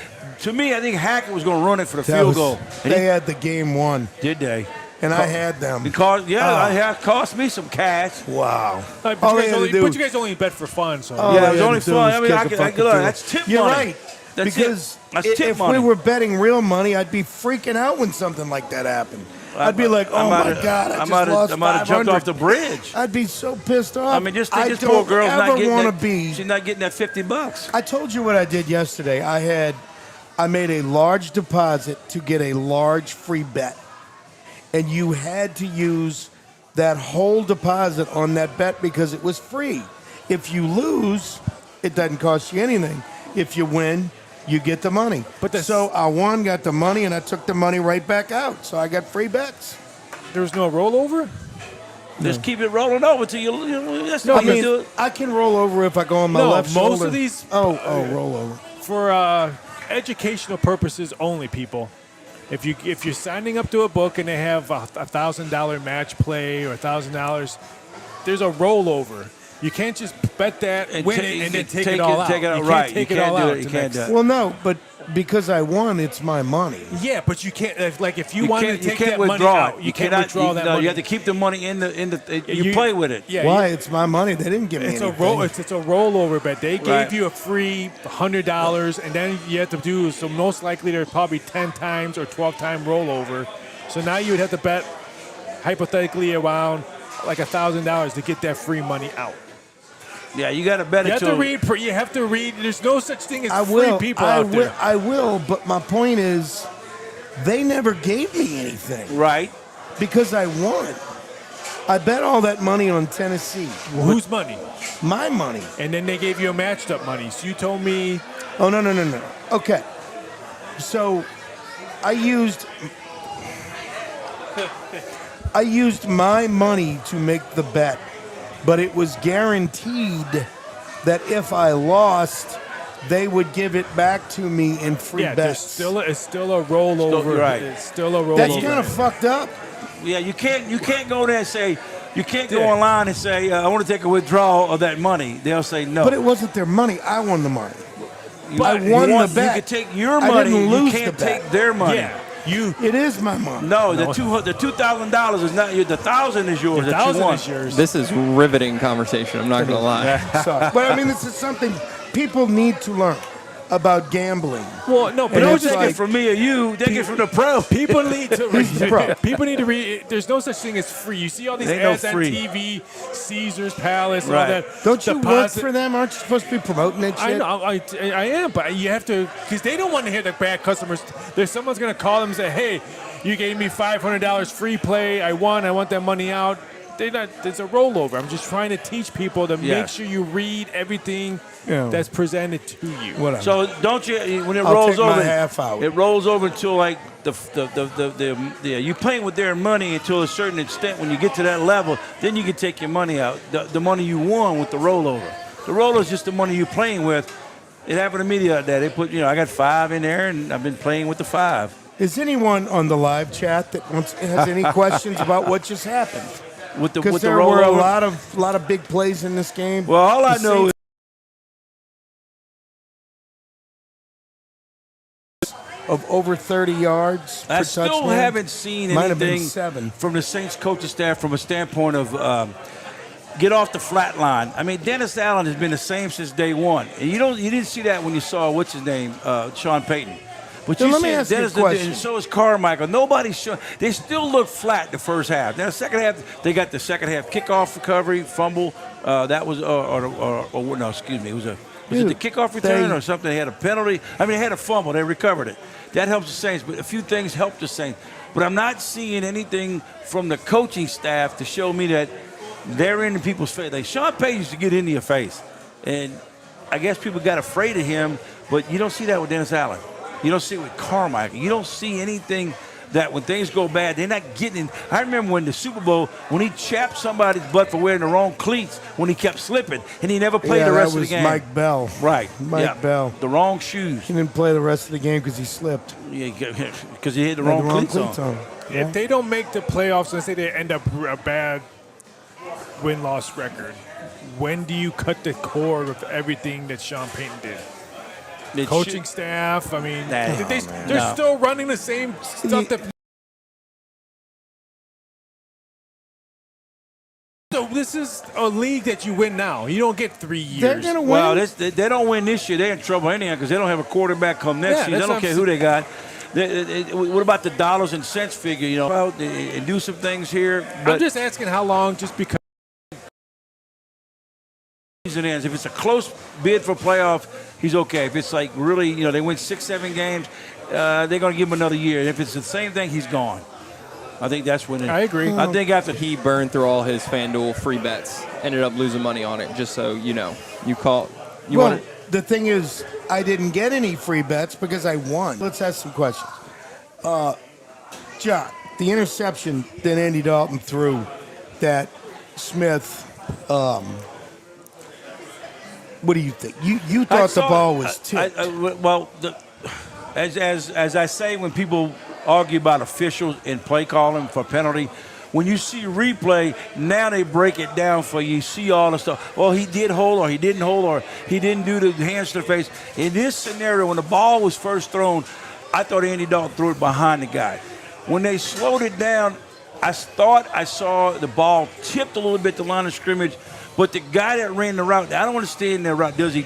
To me, I think Hackett was going to run it for the field goal. And They had the game won, did they? and I had them. Because it cost me some cash. Wow. But All you, they guys had only, to do but was- you guys only bet for fun, so. All Yeah, they it was had only to do fun. was I mean, kick I a could- fucking look, field. that's tip You're money. right. That's Because That's tip if money. we were betting real money, I'd be freaking out when something like that happened. I'd be like, "Oh my God, I just lost I might have jumped 500." off the bridge. I'd be so pissed off. I mean, just I think this don't poor girl's not ever getting want to that. be. She's not getting that $50. I told you what I did yesterday. I made a large deposit to get a large free bet, and you had to use that whole deposit on that bet because it was free. If you lose, it doesn't cost you anything. If you win, you get the money. So I won, got the money, and I took the money right back out. So I got free bets. There was no rollover? Just keep it rolling over till that's No, how I you mean, do it. I can roll over if I go on my No, left most shoulder. of these- Oh, roll over. For educational purposes only, people. If you're signing up to a book and they have a $1,000 match play or $1,000, there's a rollover. You can't just bet that, win it, and then take it all out. Take it out. You can't Right. take You it all can't do out. it. You to can't next- do it. Well, no, but because I won, it's my money. Yeah, but you can't. If you You wanted can't, to you take can't that withdraw money it. out, you can't withdraw that no, money. you have to keep the money in the. You You- play with it. Yeah, Why? It's my money. They didn't give me It's a anything. it's a rollover bet. They gave Right. you a free $100, and then you have to do so. Most likely, they're probably 10 times or 12-time rollover. So now you would have to bet hypothetically around like $1,000 to get that free money out. Yeah, you got to bet You it have to till. read. You have to read. There's no such thing as I free will. people I out will. there. I will. But my point is, they never gave me anything Right. because I won. I bet all that money on Tennessee. Whose money? My money. And then they gave you a matched up money. So you told me Oh no. Okay. So I used my money to make the bet, but it was guaranteed that if I lost, they would give it back to me in free yeah, there's bets. it's still a rollover. right. It's still a rollover. That's kind of fucked up. Yeah, you can't go there and say. You can't go Yeah. online and say I want to take a withdrawal of that money. They'll say no. But it wasn't their money. I won the money. You- I you won want- the bet. You can take your I money. didn't You lose can't the bet. take their money. Yeah, you. It is my money. No, the $2,000 is not your. The $1,000 is yours. The that you 1,000 won. is yours. This is riveting conversation. I'm not going to lie. Sorry. But I mean, this is something people need to learn. about gambling. Well, no, but And They don't it's take like- it from me or you. They get it from the pro. people need to Bro. read. People need to read. There's no such thing as free. You see all these Ain't no ads on free. TV, Caesar's Palace, and Right. all that. Don't you work Deposit- for them? Aren't you supposed to be promoting that shit? I know, I am, but you have to, because they don't want to hear the bad customers. There's someone's going to call them and say, hey, you gave me $500 free play. I won. I want that money out. There's a rollover. I'm just trying to teach people to make Yes. sure you read everything Yeah. that's presented to you. Whatever. So don't you when it I'll rolls take my over? half out. It rolls over until like the you playing with their money until a certain extent. When you get to that level, then you can take your money out. The money you won with the rollover. The rollover is just the money you're playing with. It happened to me the other day. They put I got 5 in there, and I've been playing with the 5. Is anyone on the live chat that has any questions about what just happened? With the Because with the there were a rollover. lot of big plays in this game. Well, all I The know is of over 30 yards I per still touchdown. haven't seen Might have been anything 7. from the Saints coaching staff from a standpoint of get off the flat line. I mean, Dennis Allen has been the same since day one, and you didn't see that when you saw what's his name, Sean Payton. But So you let me see ask you a Dennis, question. and so is Carmichael. Nobody's showing. They still look flat the first half. Now the second half, they got the second half kickoff recovery, fumble. That was or no, excuse me, it was it the kickoff return or something? They had a penalty. I mean, they had a fumble. They recovered it. That helps the Saints, but a few things help the Saints. But I'm not seeing anything from the coaching staff to show me that they're in people's face. Like Sean Payton used to get into your face, and I guess people got afraid of him. But you don't see that with Dennis Allen. You don't see it with Carmichael. You don't see anything that when things go bad, they're not getting in. I remember when the Super Bowl, when he chapped somebody's butt for wearing the wrong cleats when he kept slipping, and he never played the rest of the game. Mike Bell. Right. Mike Bell. The wrong shoes. He didn't play the rest of the game because he slipped. Yeah, because he had the Had wrong cleats on. Yeah. If they don't make the playoffs, let's say they end up a bad win-loss record, when do you cut the cord with everything that Sean Payton did? It Coaching should- staff, I mean, Nah, they're no. still running the same stuff that. So this is a league that you win now. You don't get 3 years. They're going to win. Well, they don't win this year. They're in trouble anyhow because they don't have a quarterback come next Yeah, season. They that's don't what care I'm who they got. What about the dollars and cents figure? Out and do some things here. I'm But just asking how long, just because. season ends. If it's a close bid for playoff, he's okay. If it's like really, they win 6-7 games, they're going to give him another year. And if it's the same thing, he's gone. I think that's when I agree. I think after He burned through all his FanDuel free bets, ended up losing money on it, just so you know. You well, want to. the thing is, I didn't get any free bets because I won. Let's ask some questions. John, the interception that Andy Dalton threw that Smith, what do you think? You thought the ball was tipped. As I say when people argue about officials and play calling for penalty, when you see replay, now they break it down for you. You see all the stuff. Well, he did hold, or he didn't hold, or he didn't do the hands to the face. In this scenario, when the ball was first thrown, I thought Andy Dalton threw it behind the guy. When they slowed it down, I thought I saw the ball tipped a little bit the line of scrimmage, but the guy that ran the route, I don't understand that route. Is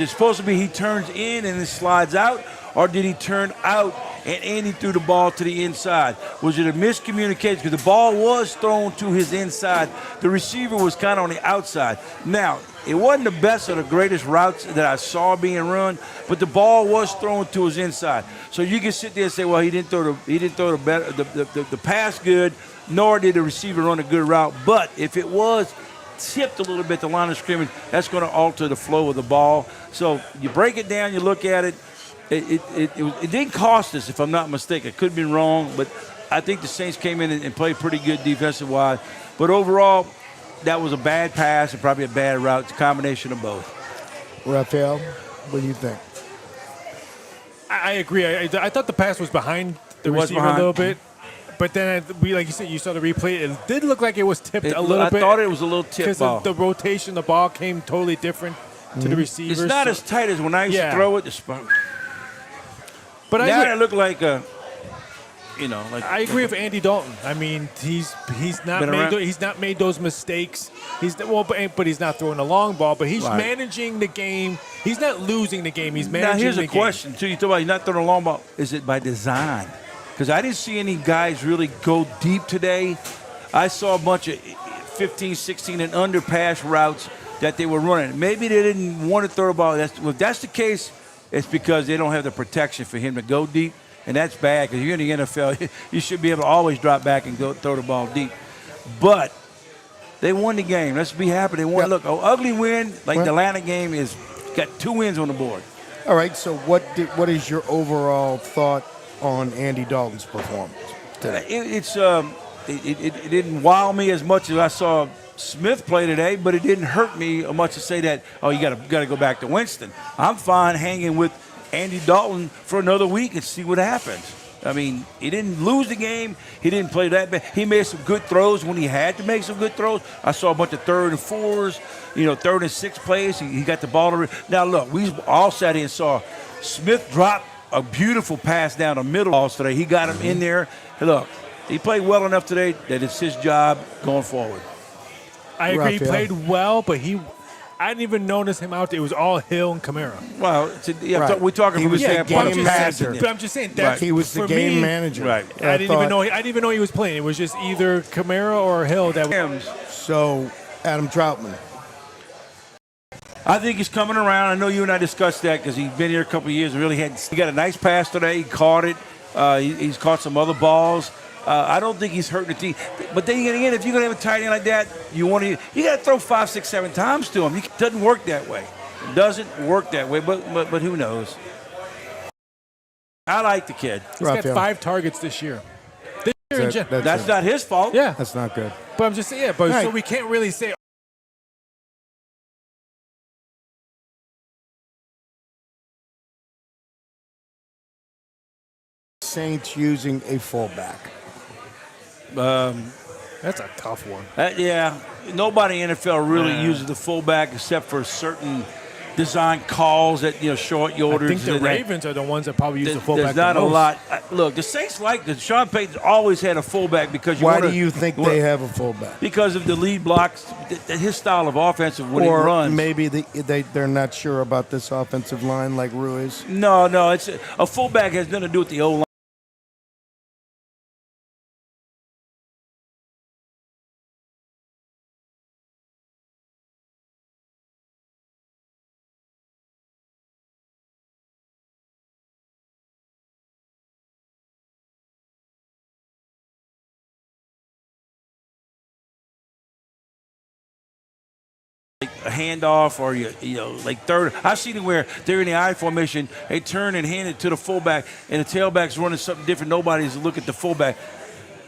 it supposed to be he turns in and then slides out, or did he turn out and Andy threw the ball to the inside? Was it a miscommunication? Because the ball was thrown to his inside. The receiver was kind of on the outside. Now, it wasn't the best or the greatest routes that I saw being run, but the ball was thrown to his inside. So you can sit there and say, well, he didn't throw the pass good, nor did the receiver run a good route. But if it was tipped a little bit the line of scrimmage, that's going to alter the flow of the ball. So you break it down, you look at it. It didn't cost us, if I'm not mistaken. It could have been wrong, but I think the Saints came in and played pretty good defensive-wise. But overall, that was a bad pass and probably a bad route. It's a combination of both. Raphael, what do you think? I agree. I thought the pass was behind the It was receiver behind. a little bit. But then, like you said, you saw the replay. It did look like it was tipped a little bit. I thought it was a little tip because ball. of the rotation. The ball came totally different to the receiver. It's not as tight as when I used to throw it. But Now it looked like I agree with Andy Dalton. I mean, he's not made those mistakes. But he's not throwing a long ball. But he's managing the game. He's not losing the game. He's managing the game. Now here's a question too. You talk about he's not throwing a long ball. Is it by design? Because I didn't see any guys really go deep today. I saw a bunch of 15, 16, and under pass routes that they were running. Maybe they didn't want to throw the ball. If that's the case, it's because they don't have the protection for him to go deep, and that's bad because you're in the NFL. You should be able to always drop back and go throw the ball deep. But they won the game. Let's be happy they won. Yep. Look, an ugly win like the Atlanta game is got 2 wins on the board. All right, so what is your overall thought on Andy Dalton's performance today? It didn't wow me as much as I saw Smith play today, but it didn't hurt me much to say that, you got to go back to Winston. I'm fine hanging with Andy Dalton for another week and see what happens. I mean, he didn't lose the game. He didn't play that bad. He made some good throws when he had to make some good throws. I saw a bunch of 3rd and 4s, 3rd and 6 plays. He got the ball. Now, look, we all sat here and saw Smith drop a beautiful pass down the middle today. He got him in there. Hey, look, he played well enough today that it's his job going forward. I agree. He played well, but I didn't even notice him out there. It was all Hill and Kamara. Well, we're talking from a standpoint. But I'm just saying that he was the game manager. Right. I didn't even know he was playing. It was just either Kamara or Hill that. So, Adam Troutman. I think he's coming around. I know you and I discussed that because he's been here a couple of years. He got a nice pass today. He caught it. He's caught some other balls. I don't think he's hurting the team. But then again, if you're going to have a tight end like that, you got to throw 5, 6, 7 times to him. It doesn't work that way. It doesn't work that way, but who knows? I like the kid. He's got 5 targets this year. That's not his fault. Yeah. That's not good. But I'm just saying, so we can't really say. Saints using a fullback. That's a tough one. Nobody in the NFL really uses the fullback except for certain design calls that short yardage. I think the Ravens are the ones that probably use the fullback. There's not the most. a lot. Look, the Saints Sean Payton's always had a fullback because why do you think they have a fullback? Because of the lead blocks, his style of offense when he runs. Or maybe they're not sure about this offensive line like Ruiz. No, it's a fullback has nothing to do with the O-line. A handoff or like third. I've seen it where they're in the I formation, they turn and hand it to the fullback, and the tailback's running something different. Nobody's looking at the fullback.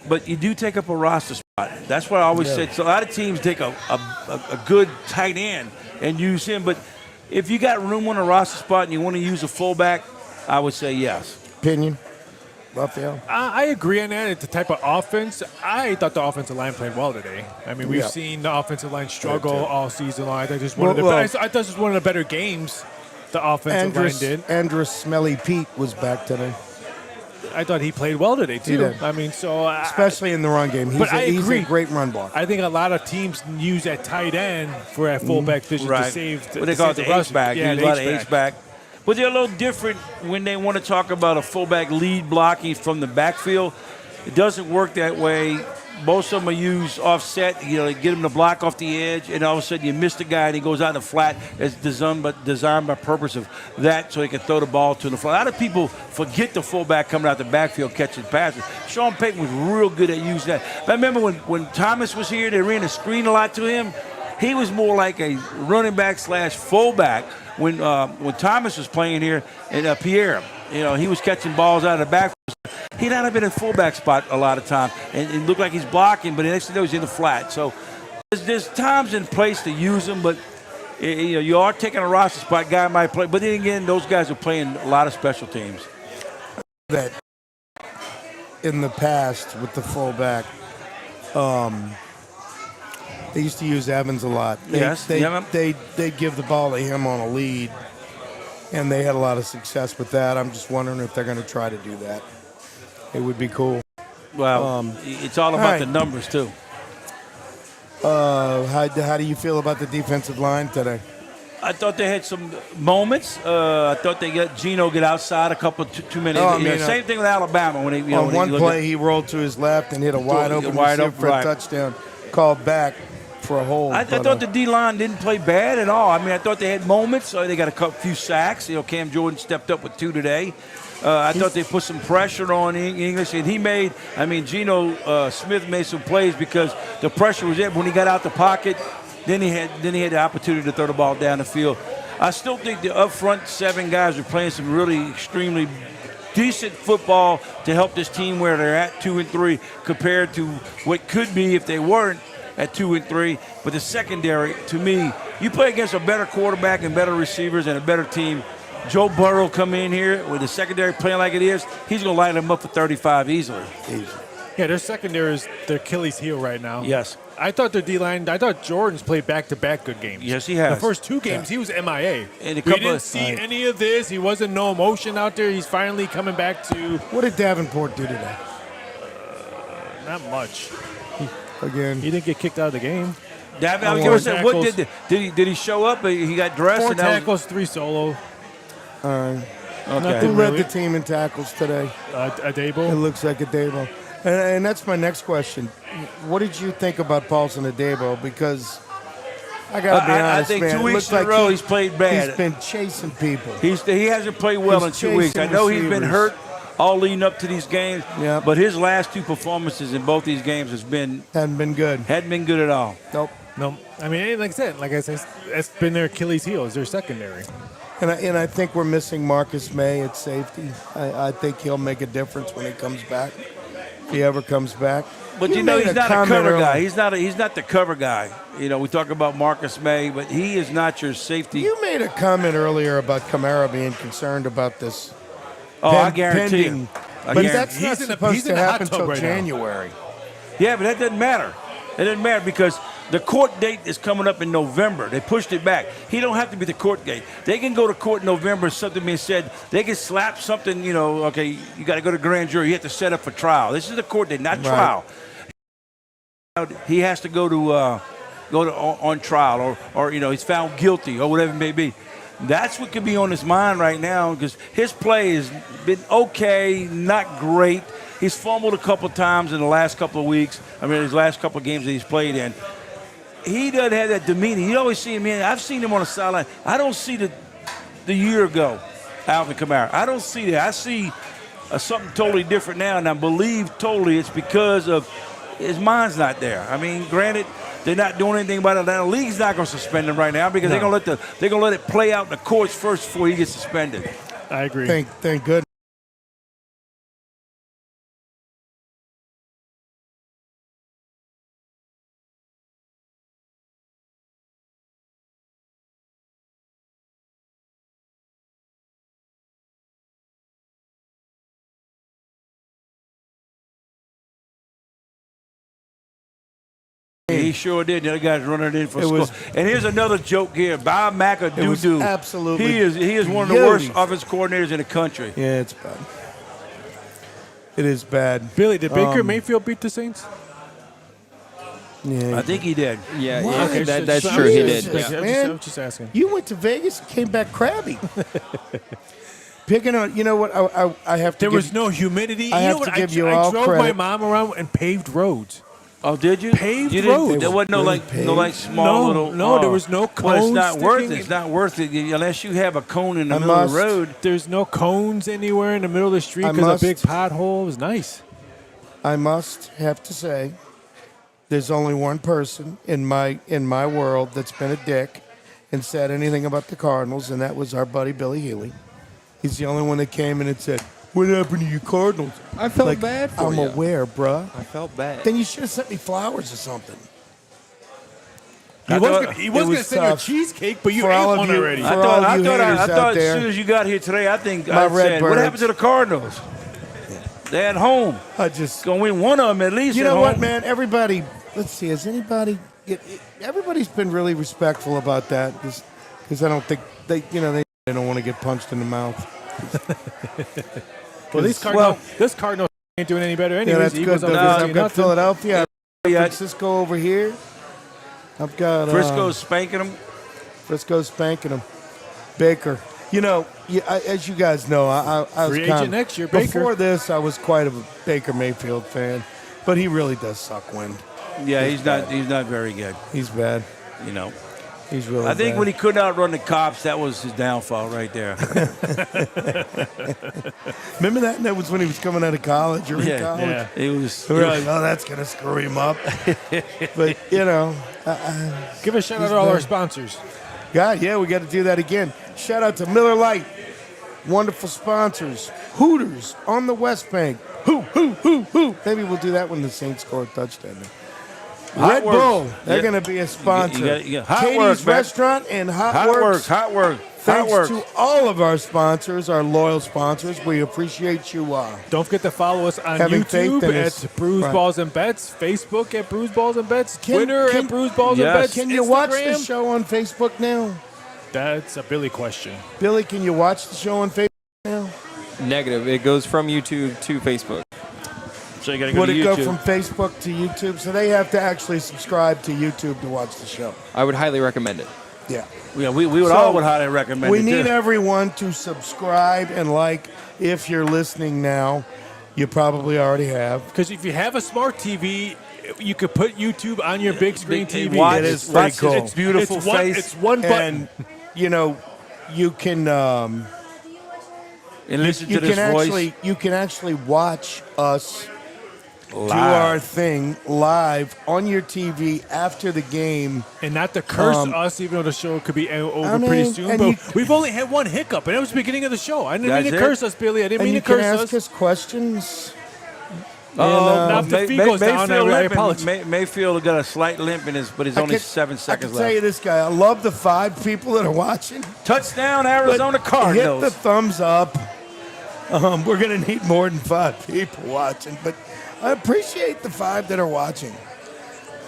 But you do take up a roster spot. That's what I always said. So a lot of teams take a good tight end and use him. But if you got room on a roster spot and you want to use a fullback, I would say yes. Opinion? Raphael? I agree on that. It's the type of offense. I thought the offensive line played well today. I mean, we've seen the offensive line struggle all season long. I thought this was one of the better games the offensive line did. Andrus Smelly Pete was back today. I thought he played well today, too. He did. I mean, especially in the run game. He's a great run blocker. I think a lot of teams use that tight end for that fullback position to save what they call it the H-back. Yeah, a lot of H-back. But they're a little different when they want to talk about a fullback lead blocking from the backfield. It doesn't work that way. Most of them are used offset. They get him to block off the edge, and all of a sudden you miss the guy, and he goes out in the flat. It's designed by purpose of that, so he can throw the ball to the flat. A lot of people forget the fullback coming out the backfield catching passes. Sean Payton was real good at using that. But I remember when Thomas was here, they ran the screen a lot to him. He was more like a running back / fullback when Thomas was playing here and Pierre. He was catching balls out of the backfield. He'd not have been in fullback spot a lot of time, and it looked like he's blocking, but the next thing you know, he's in the flat. So there's times and place to use him, but you are taking a roster spot. Guy might play, but then again, those guys are playing a lot of special teams. That in the past with the fullback, they used to use Evans a lot. They give the ball to him on a lead, and they had a lot of success with that. I'm just wondering if they're going to try to do that. It would be cool. Well, it's all about the right. numbers too. How do you feel about the defensive line today? I thought they had some moments. I thought they got Geno get outside a couple too many. Same thing with Alabama when he On one play, he rolled to his left and hit a wide open receiver for a touchdown. Called back for a hold. I thought the D-line didn't play bad at all. I mean, I thought they had moments. They got a few sacks. Cam Jordan stepped up with 2 today. I thought they put some pressure on English, and Geno Smith made some plays because the pressure was there. When he got out the pocket, then he had the opportunity to throw the ball down the field. I still think the up front 7 guys are playing some really extremely decent football to help this team where they're at 2-3 compared to what could be if they weren't at 2-3. But the secondary, to me, you play against a better quarterback and better receivers and a better team. Joe Burrow come in here with the secondary playing like it is, he's going to light them up for 35 easily. Yeah, their secondary is their Achilles heel right now. Yes. I thought their D-line, Jordan's played back-to-back good games. Yes, he has. The first 2 games, he was MIA. And we didn't see any of this. He wasn't no emotion out there. He's finally coming back to. What did Davenport do today? Not much. Again, he didn't get kicked out of the game. What did he show up? He got dressed. 4 tackles, 3 solo. Okay. Nothing Who led really. the team in tackles today? Adebo. It looks like Adebo. And that's my next question. What did you think about Paulson Adebo? Because I got to be honest, I think man, 2 weeks in a like row he's played bad. He's been chasing people. He hasn't played well in 2 weeks. I know he's been hurt all leading up to these games, but his last 2 performances in both these games hadn't been good. Hadn't been good at all. Nope. No. I mean, like I said, it's been their Achilles heel. It's their secondary. And I think we're missing Marcus May at safety. I think he'll make a difference when he comes back, if he ever comes back. But he's not a cover guy. He's not the cover guy. We talk about Marcus May, but he is not your safety. You made a comment earlier about Kamara being concerned about this. I guarantee you. But that's not supposed to happen until January. Yeah, but that doesn't matter. It doesn't matter because the court date is coming up in November. They pushed it back. He don't have to be the court date. They can go to court in November, something being said. They can slap something, okay, you got to go to grand jury. You have to set up for trial. This is the court date, not trial. He has to go to on trial or he's found guilty or whatever it may be. That's what could be on his mind right now because his play has been okay, not great. He's fumbled a couple times in the last couple of weeks. His last couple of games that he's played in. He doesn't have that demeanor. You always see him in. I've seen him on the sideline. I don't see the year ago, Alvin Kamara. I don't see that. I see something totally different now, and I believe totally it's because of his mind's not there. Granted, they're not doing anything about it. The league's not going to suspend him right now because they're going to let it play out in the courts first before he gets suspended. I agree. Thank goodness. He sure did. The other guy's running it in for score. And here's another joke here. Bob McAdoo. Absolutely. He is one of the worst offensive coordinators in the country. Yeah, it's bad. It is bad. Billy, did Baker Mayfield beat the Saints? Yeah, I think he did. Yeah, Okay, that's true. He did. Man, I'm just asking. You went to Vegas and came back crabby. Picking on, you know what? I have to. There was no humidity. I have to give you all drove credit. my mom around and paved roads. Oh, did you? Paved you roads. There wasn't no small little. No, there was no cones. Well, it's not worth it. sticking. It's not worth it unless you have a cone in the middle of the road. There's no cones anywhere in the middle of the street because a big pothole. It was nice. I must have to say, there's only one person in my world that's been a dick and said anything about the Cardinals, and that was our buddy Billy Healy. He's the only one that came in and said, "What happened to you Cardinals?" I felt bad for you. I'm aware, bruh. I felt bad. Then you should have sent me flowers or something. He was going to send you a cheesecake, but you ate one already. For all you haters out as there, soon as you got here today, I think My I said, "What Redbirds. happened to the Cardinals? They're at home. going to win one of them at least." You at know home. what, man? Everybody, let's see. Has anybody? Everybody's been really respectful about that because I don't think they don't want to get punched in the mouth. Well, this Cardinal ain't doing any better Yeah, anyways. that's The good. Eagles Though, up 'cause 15 I've got nothing. Philadelphia, Yeah. Francisco over here. I've got Frisco's spanking them. Frisco spanking them. Baker. You know, as you guys know, I was Free kind agent of, next year, Baker. Before this, I was quite a Baker Mayfield fan, but he really does suck wind. Yeah, he's bad. not very good. He's bad. You know, He's really I think bad. when he couldn't outrun the cops, that was his downfall right there. Remember that? That was when he was coming out of college or in Yeah, college. yeah. It was. We were like, oh, that's going to screw him up. But, you know, Give a shout out to all our sponsors. God, yeah, we got to do that again. Shout out to Miller Lite, wonderful sponsors. Hooters on the West Bank. Hoo. Maybe we'll do that when the Saints score a touchdown. Red Works. Bull, they're Yeah. going to be a sponsor. You got Hot Katie's Works, man. Restaurant and Hot Hot Works. works, hot work, hot Thanks works. to all of our sponsors, our loyal sponsors. We appreciate you. Don't forget to follow us on Having faith YouTube in us. at Bruise Right. Balls and Bets, Facebook at Bruise Balls and Bets, Can- Twitter can- at Bruise Balls Yes. and Bets. Can you watch the Instagram? show on Facebook now? That's a Billy question. Billy, can you watch the show on Facebook now? Negative. It goes from YouTube to Facebook. So you got to go Would to it go YouTube. from Facebook to YouTube? So they have to actually subscribe to YouTube to watch the show. I would highly recommend it. Yeah. Yeah, we would So, all would highly recommend We it. need too. everyone to subscribe and like. If you're listening now, you probably already have. Because if you have a smart TV, you could put YouTube on your big screen TV. Watch, It is watch pretty cool. It's beautiful It's one, face. it's one button. And you know, you can and listen you to this can voice. actually watch us do Live. our thing live on your TV after the game. And not to curse us, even though the show could be over I mean, pretty soon. and But you- we've only had one hiccup, and that was the beginning of the show. I didn't That's mean to it? curse us, Billy. I didn't And mean you to can curse ask us. us questions. Now, if the feed goes down, I apologize. Mayfield got a slight limp in his, but he's only 7 I seconds can tell you left. this guy. I love the 5 people that are watching. Touchdown, But Arizona hit Cardinals. the thumbs up. We're going to need more than 5 people watching, but I appreciate the 5 that are watching.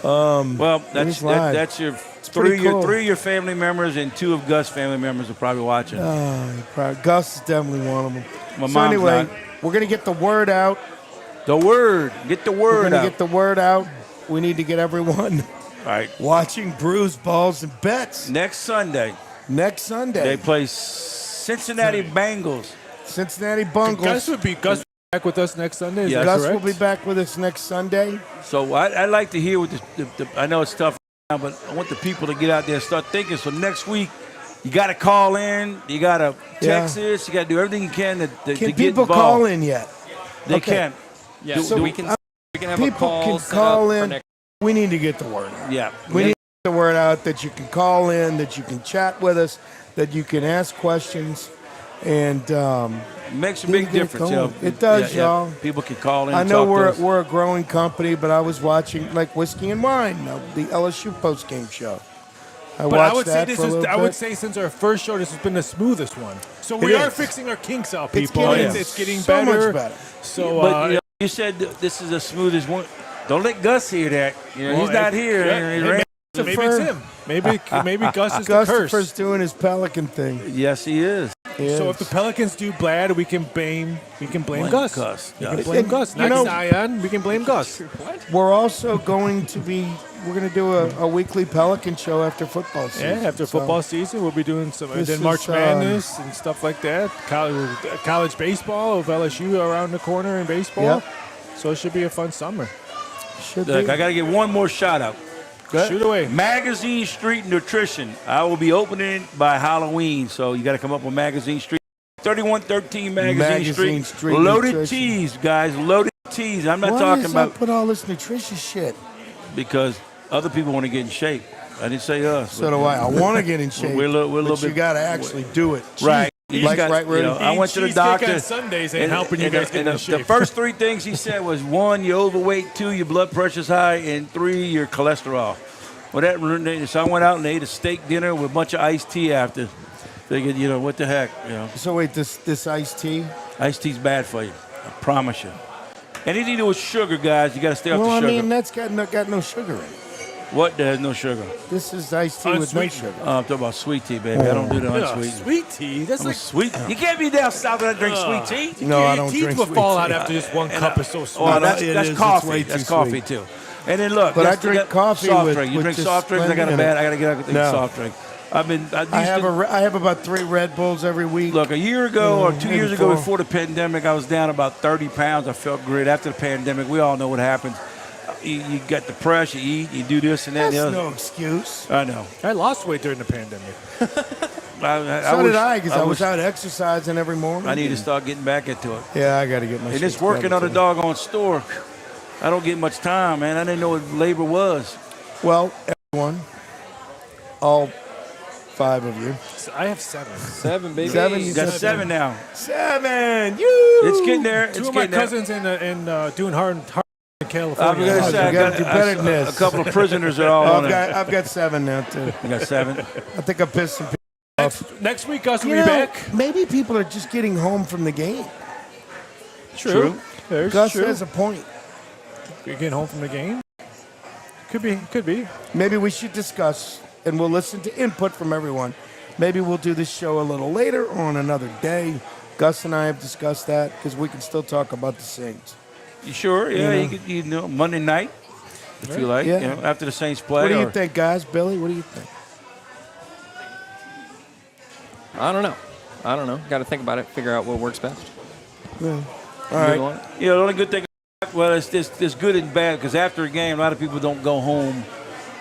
Well, He's live. that's your pretty cool. three of your family members and 2 of Gus' family members are probably watching. Gus is definitely one of them. My So mom's anyway, not. we're going to get the word out. The word, get the We're word going to out. get the word out. We need to get everyone All right, watching Bruise Balls and Bets next Sunday next they Sunday. play Cincinnati Bengals. Cincinnati Gus Bungles. would be back with us next Sunday. Is Yes. that Gus correct? will be back with us next Sunday. So I'd like to hear what the I know it's tough now, but I want the people to get out there and start thinking. So next week, you got to call in, you got to text us, you got to do everything you can to Can get people involved. call in yet? They Okay. can. Yeah, So, we can have a People call can set call up for in. next. We need to get the word out. Yeah. We need to get the word out that you can call in, that you can chat with us, that you can ask questions, and Makes a Need big to get it difference. You know. going. It does, y'all. People can call in. I and know talk to us. we're a growing company, but I was watching like Whiskey and Wine, the LSU postgame show. I But watched I would say that this for a is. little I would bit. say since our first show, this has been the smoothest one. So It we are is. fixing our kinks out, It's people. getting It's getting so better. much better. So, But you, know, you said this is the smoothest one. Don't let Gus hear that. You know, well, he's not if- here. yeah, You know, he maybe, ran- maybe it's him. Maybe Gus is the curse. Christopher's doing his Pelican thing. Yes, he is. So if the Pelicans do bad, we can blame Blame Gus. Gus. We Yeah. can blame And, Gus. you Not know- Zion. We can blame Gus. We're also going to do a weekly Pelican show after football Yeah, season. after So, football season, we'll be doing some and This then is, March Madness and stuff like that. College baseball of LSU around the corner in baseball. Yep. So it should be a fun summer. should Look, be. I got to get one more shout out. Shoot away. Magazine Street Nutrition. I will be opening by Halloween, so you got to come up with Magazine Street. 3113 Magazine Street. Loaded Nutrition. teas, guys. Loaded teas. I'm not Why talking is about up with all this nutritious shit? because other people want to get in shape. I didn't say us. So do I. I want to get in shape. We're a little but you bit- got to actually do it. Right. Like right where I went to the Cheesesteak doctor. on Sundays ain't helping you guys get in the shape. first 3 things he said was 1, you're overweight, 2, your blood pressure's high, and 3, your cholesterol. Well, so I went out and ate a steak dinner with a bunch of iced tea after. Figured, what the heck, So wait, this iced tea? Iced tea's bad for you. I promise you. Anything to do with sugar, guys, you got to stay off Well, the I sugar. mean that's got no sugar in it. What that has no sugar? This is iced tea with no Unsweetened. sugar. I'm talking about sweet tea, baby. I don't do the Yeah, unsweetened. sweet tea. That's I'm a like sweet. You can't be down south and not drink sweet tea. No, I your don't teeth drink will sweet fall tea. out after just one cup is so sweet. Oh, no, that's it that's is. It's coffee. way That's too coffee sweet. too. And then look, But I that's- drink that- coffee soft with- drink. You with drink just soft drinks. I got a Splenda in bad. it. I gotta get out and drink No. soft drink. I I have about 3 Red Bulls every week. Look, a year ago or 2 maybe years ago 4. before the pandemic, I was down about 30 pounds. I felt great. After the pandemic, we all know what happens. You get depressed, you eat, you do this and that That's and the other. no excuse. I know. I lost weight during the pandemic. So did I, because I was out exercising every morning. I need to start getting back into it. Yeah, I got to get my And shit it's working together, on a too. doggone store. I don't get much time, man. I didn't know what labor was. Well, everyone, all 5 of you. So I have 7. 7, baby. 7, You you got said 7 now. 7! You! It's getting there. Two It's of my getting there. cousins in doing hard in I'm California. going to Oh, say, I you gotta got do better than a this. couple of prisoners are all on it. I've got 7 now, too. You got 7. I think I pissed some people off. Next week, Gus will You be know, back. maybe people are just getting home from the game. True. There's Gus true. has a point. You're getting home from the game. Could be. Could be. Maybe we should discuss, and we'll listen to input from everyone. Maybe we'll do this show a little later or on another day. Gus and I have discussed that because we can still talk about the Saints. You sure? Yeah, You you could, you know, Monday night, if you like, Yeah. you know, after the Saints play. What do you or- think, guys? Billy, what do you think? I don't know. Got to think about it. Figure out what works best. All right. You know, the only good thing, well, it's good and bad because after a game, a lot of people don't go home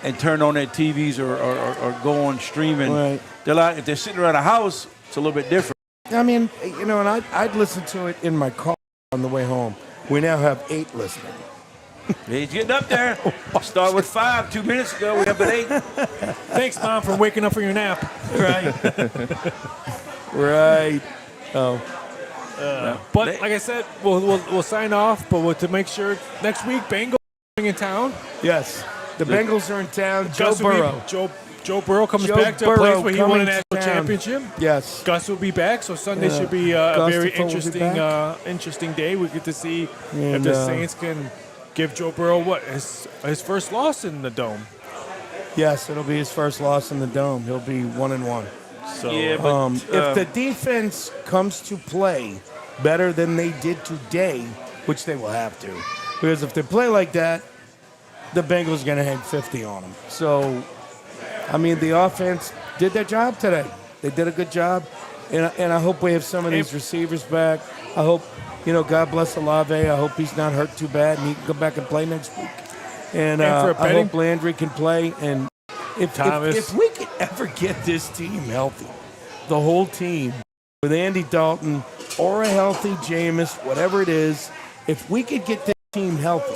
and turn on their TVs or go on streaming. Right. If they're sitting around a house, it's a little bit different. I mean, you know, and I'd listen to it in my car on the way home. We now have 8 listening. He's getting up there. Start with 5 2 minutes ago. We have at 8. Thanks, Mom, for waking up for your nap. Right. But like I said, we'll sign off. But to make sure next week, Bengals are in town. Yes. The Bengals are in town. Joe Gus will be- Burrow. Joe Burrow comes Joe back to a Burrow place where he won coming a to national town. championship. Yes. Gus will be back, so Sunday Yeah. should be a Gus very the Fool will be interesting, back. interesting day. We get to see if And, the Saints can give Joe Burrow his first loss in the dome. Yes, it'll be his first loss in the Dome. He'll be 1-1. So Yeah, but If the defense comes to play better than they did today, which they will have to, because if they play like that, the Bengals are going to hang 50 on them. So, I mean, the offense did their job today. They did a good job, and I hope we have some of these receivers back. I hope, you know, God bless Olave. I hope he's not hurt too bad, and he can go back and play next week. And for a I betting- hope Landry can play. And if Thomas. we could ever get this team healthy, the whole team, with Andy Dalton or a healthy Jameis, whatever it is, if we could get this team healthy,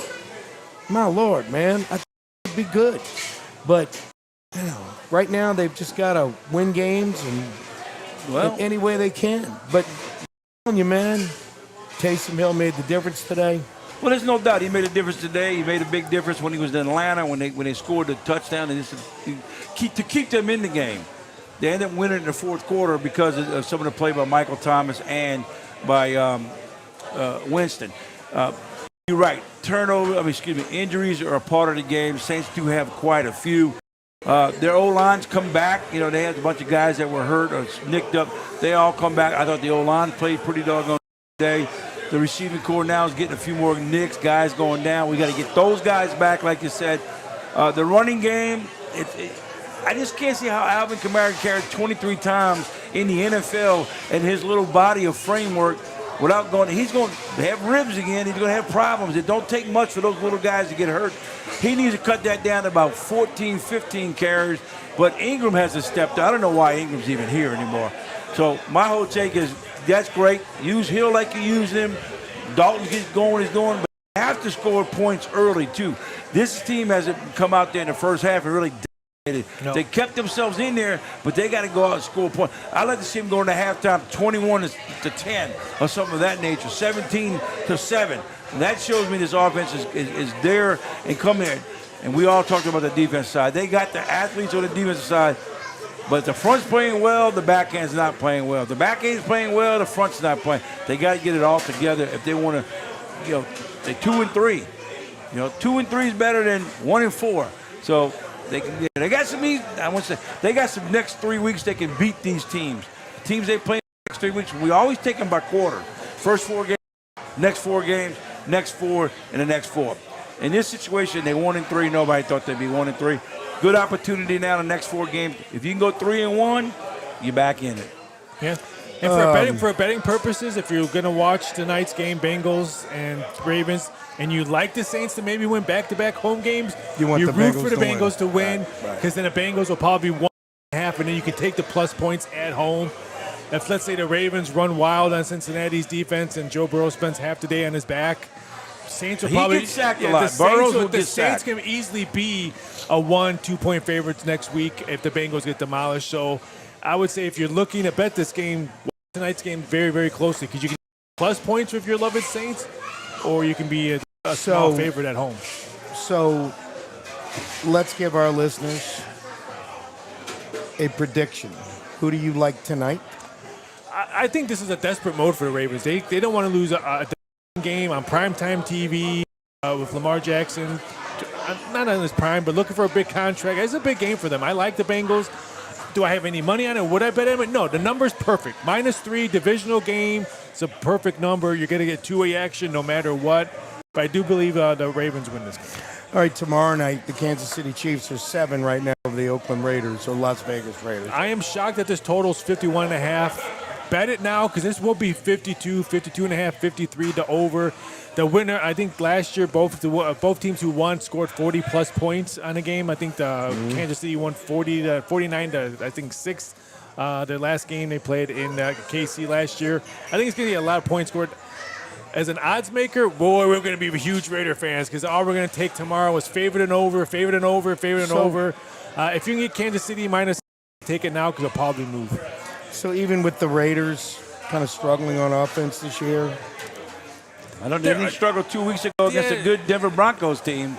my Lord, man, I think it'd be good. But, you know, right now they've just got to win games and in any way they can. But I'm telling you, man, Taysom Hill made the difference today. Well, there's no doubt he made a difference today. He made a big difference when he was in Atlanta when they scored the touchdown and to keep them in the game. They ended up winning in the fourth quarter because of some of the play by Michael Thomas and by Winston. You're right. Injuries are a part of the game. Saints do have quite a few. Their O-lines come back. You know, they had a bunch of guys that were hurt or nicked up. They all come back. I thought the O-line played pretty doggone today. The receiving core now is getting a few more nicks, guys going down. We got to get those guys back, like you said. The running game, I just can't see how Alvin Kamara carried 23 times in the NFL and his little body of framework without going. He's going to have ribs again. He's going to have problems. It don't take much for those little guys to get hurt. He needs to cut that down to about 14, 15 carries. But Ingram hasn't stepped up. I don't know why Ingram's even here anymore. So my whole take is that's great. Use Hill like you use him. Dalton gets going, he's going. But you have to score points early, too. This team hasn't come out there in the first half and really dominated. No. They kept themselves in there, but they got to go out and score points. I'd like to see them go into halftime 21-10 or something of that nature, 17-7. And that shows me this offense is there and come there. And we all talked about the defense side. They got the athletes on the defensive side. But the front's playing well, the back end's not playing well. If the back end's playing well, the front's not playing. They got to get it all together if they want to, they're 2-3. 2-3 is better than 1-4. So They got some. I want to say they got some next 3 weeks they can beat these teams. Teams they play next 3 weeks. We always take them by quarter. First 4 games, next 4 games, next 4, and the next 4. In this situation, they 1-3. Nobody thought they'd be 1-3. Good opportunity now. The next 4 games. If you can go 3-1, you're back in it. Yeah. And for betting purposes, if you're going to watch tonight's game, Bengals and Ravens, and you like the Saints to maybe win back-to-back home games, you root for the Bengals to win, because then the Bengals will probably be 1.5, and then you can take the plus points at home. If, let's say, the Ravens run wild on Cincinnati's defense and Joe Burrow spends half the day on his back, Saints will probably gets sacked a lot. The Saints can easily be a 1-2 point favorites next week if the Bengals get demolished. So I would say if you're looking to bet this game, watch tonight's game very, very closely, because you can plus points if you're loving Saints, or you can be a small favorite at home. So let's give our listeners a prediction. Who do you like tonight? I think this is a desperate mode for the Ravens. They don't want to lose a game on primetime TV with Lamar Jackson. Not on his prime, but looking for a big contract. It's a big game for them. I like the Bengals. Do I have any money on it? Would I bet on it? No, the number's perfect. -3, divisional game. It's a perfect number. You're going to get two-way action no matter what. But I do believe the Ravens win this game. All right, tomorrow night, the Kansas City Chiefs are 7 right now over the Oakland Raiders or Las Vegas Raiders. I am shocked that this total's 51.5. Bet it now, because this will be 52, 52.5, 53 to over. The winner, I think last year, both teams who won scored 40-plus points on a game. I think the Kansas City won 49 to, I think, 6. Their last game they played in KC last year. I think it's going to be a lot of points scored. As an odds maker, boy, we're going to be huge Raider fans, because all we're going to take tomorrow is favorite and over. If you can get Kansas City minus, take it now, because it'll probably move. So even with the Raiders kind of struggling on offense this year? I don't think they struggled 2 weeks ago against a good Denver Broncos team.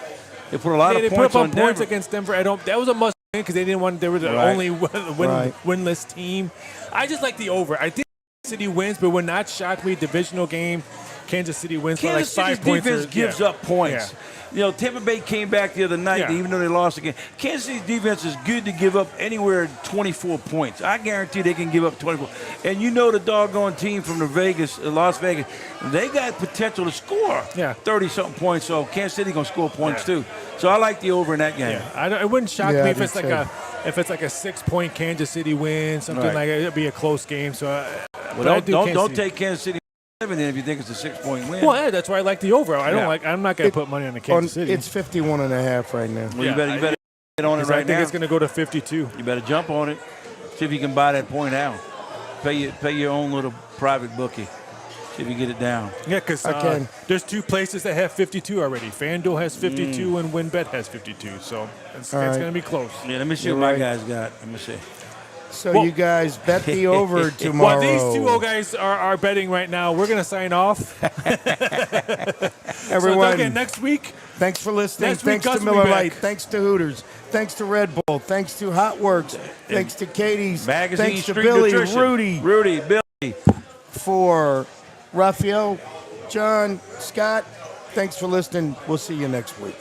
They put a lot of points on Denver. They put up points against Denver. That was a must win, because they didn't want. They were the only winless team. I just like the over. I think City wins, but would not shock me. Divisional game, Kansas City wins by like 5 points. Defense gives up points. Yeah. You know, Tampa Bay came back the other night, even though they lost again. Kansas City's defense is good to give up anywhere 24 points. I guarantee they can give up 24. And you know the doggone team from Las Vegas, they got potential to score 30-something points. So Kansas City going to score points too. So I like the over in that game. Yeah. It wouldn't shock me if it's like a 6-point Kansas City win, something like that. It'd be a close game. So don't take Kansas City if you think it's a 6-point win. Well, yeah, that's why I like the over. I'm not going to put money on the Kansas City. It's 51.5 right now. Well, you better get on it right now. I think it's going to go to 52. You better jump on it. See if you can buy that point out. Pay your own little private bookie. See if you get it down. Yeah, because there's 2 places that have 52 already. FanDuel has 52 and WinBet has 52. So it's going to be close. Yeah, let me see what my guys got. Let me see. So you guys bet the over tomorrow. While these 2 old guys are betting right now, we're going to sign off. Everyone, so next week. Thanks for listening. Thanks to Miller Lite. Thanks to Hooters. Thanks to Red Bull. Thanks to Hot Works. Thanks to Katie's. Magazine thanks to Street Billy, Nutrition. Rudy, Billy. For Raphael, John, Scott, thanks for listening. We'll see you next week.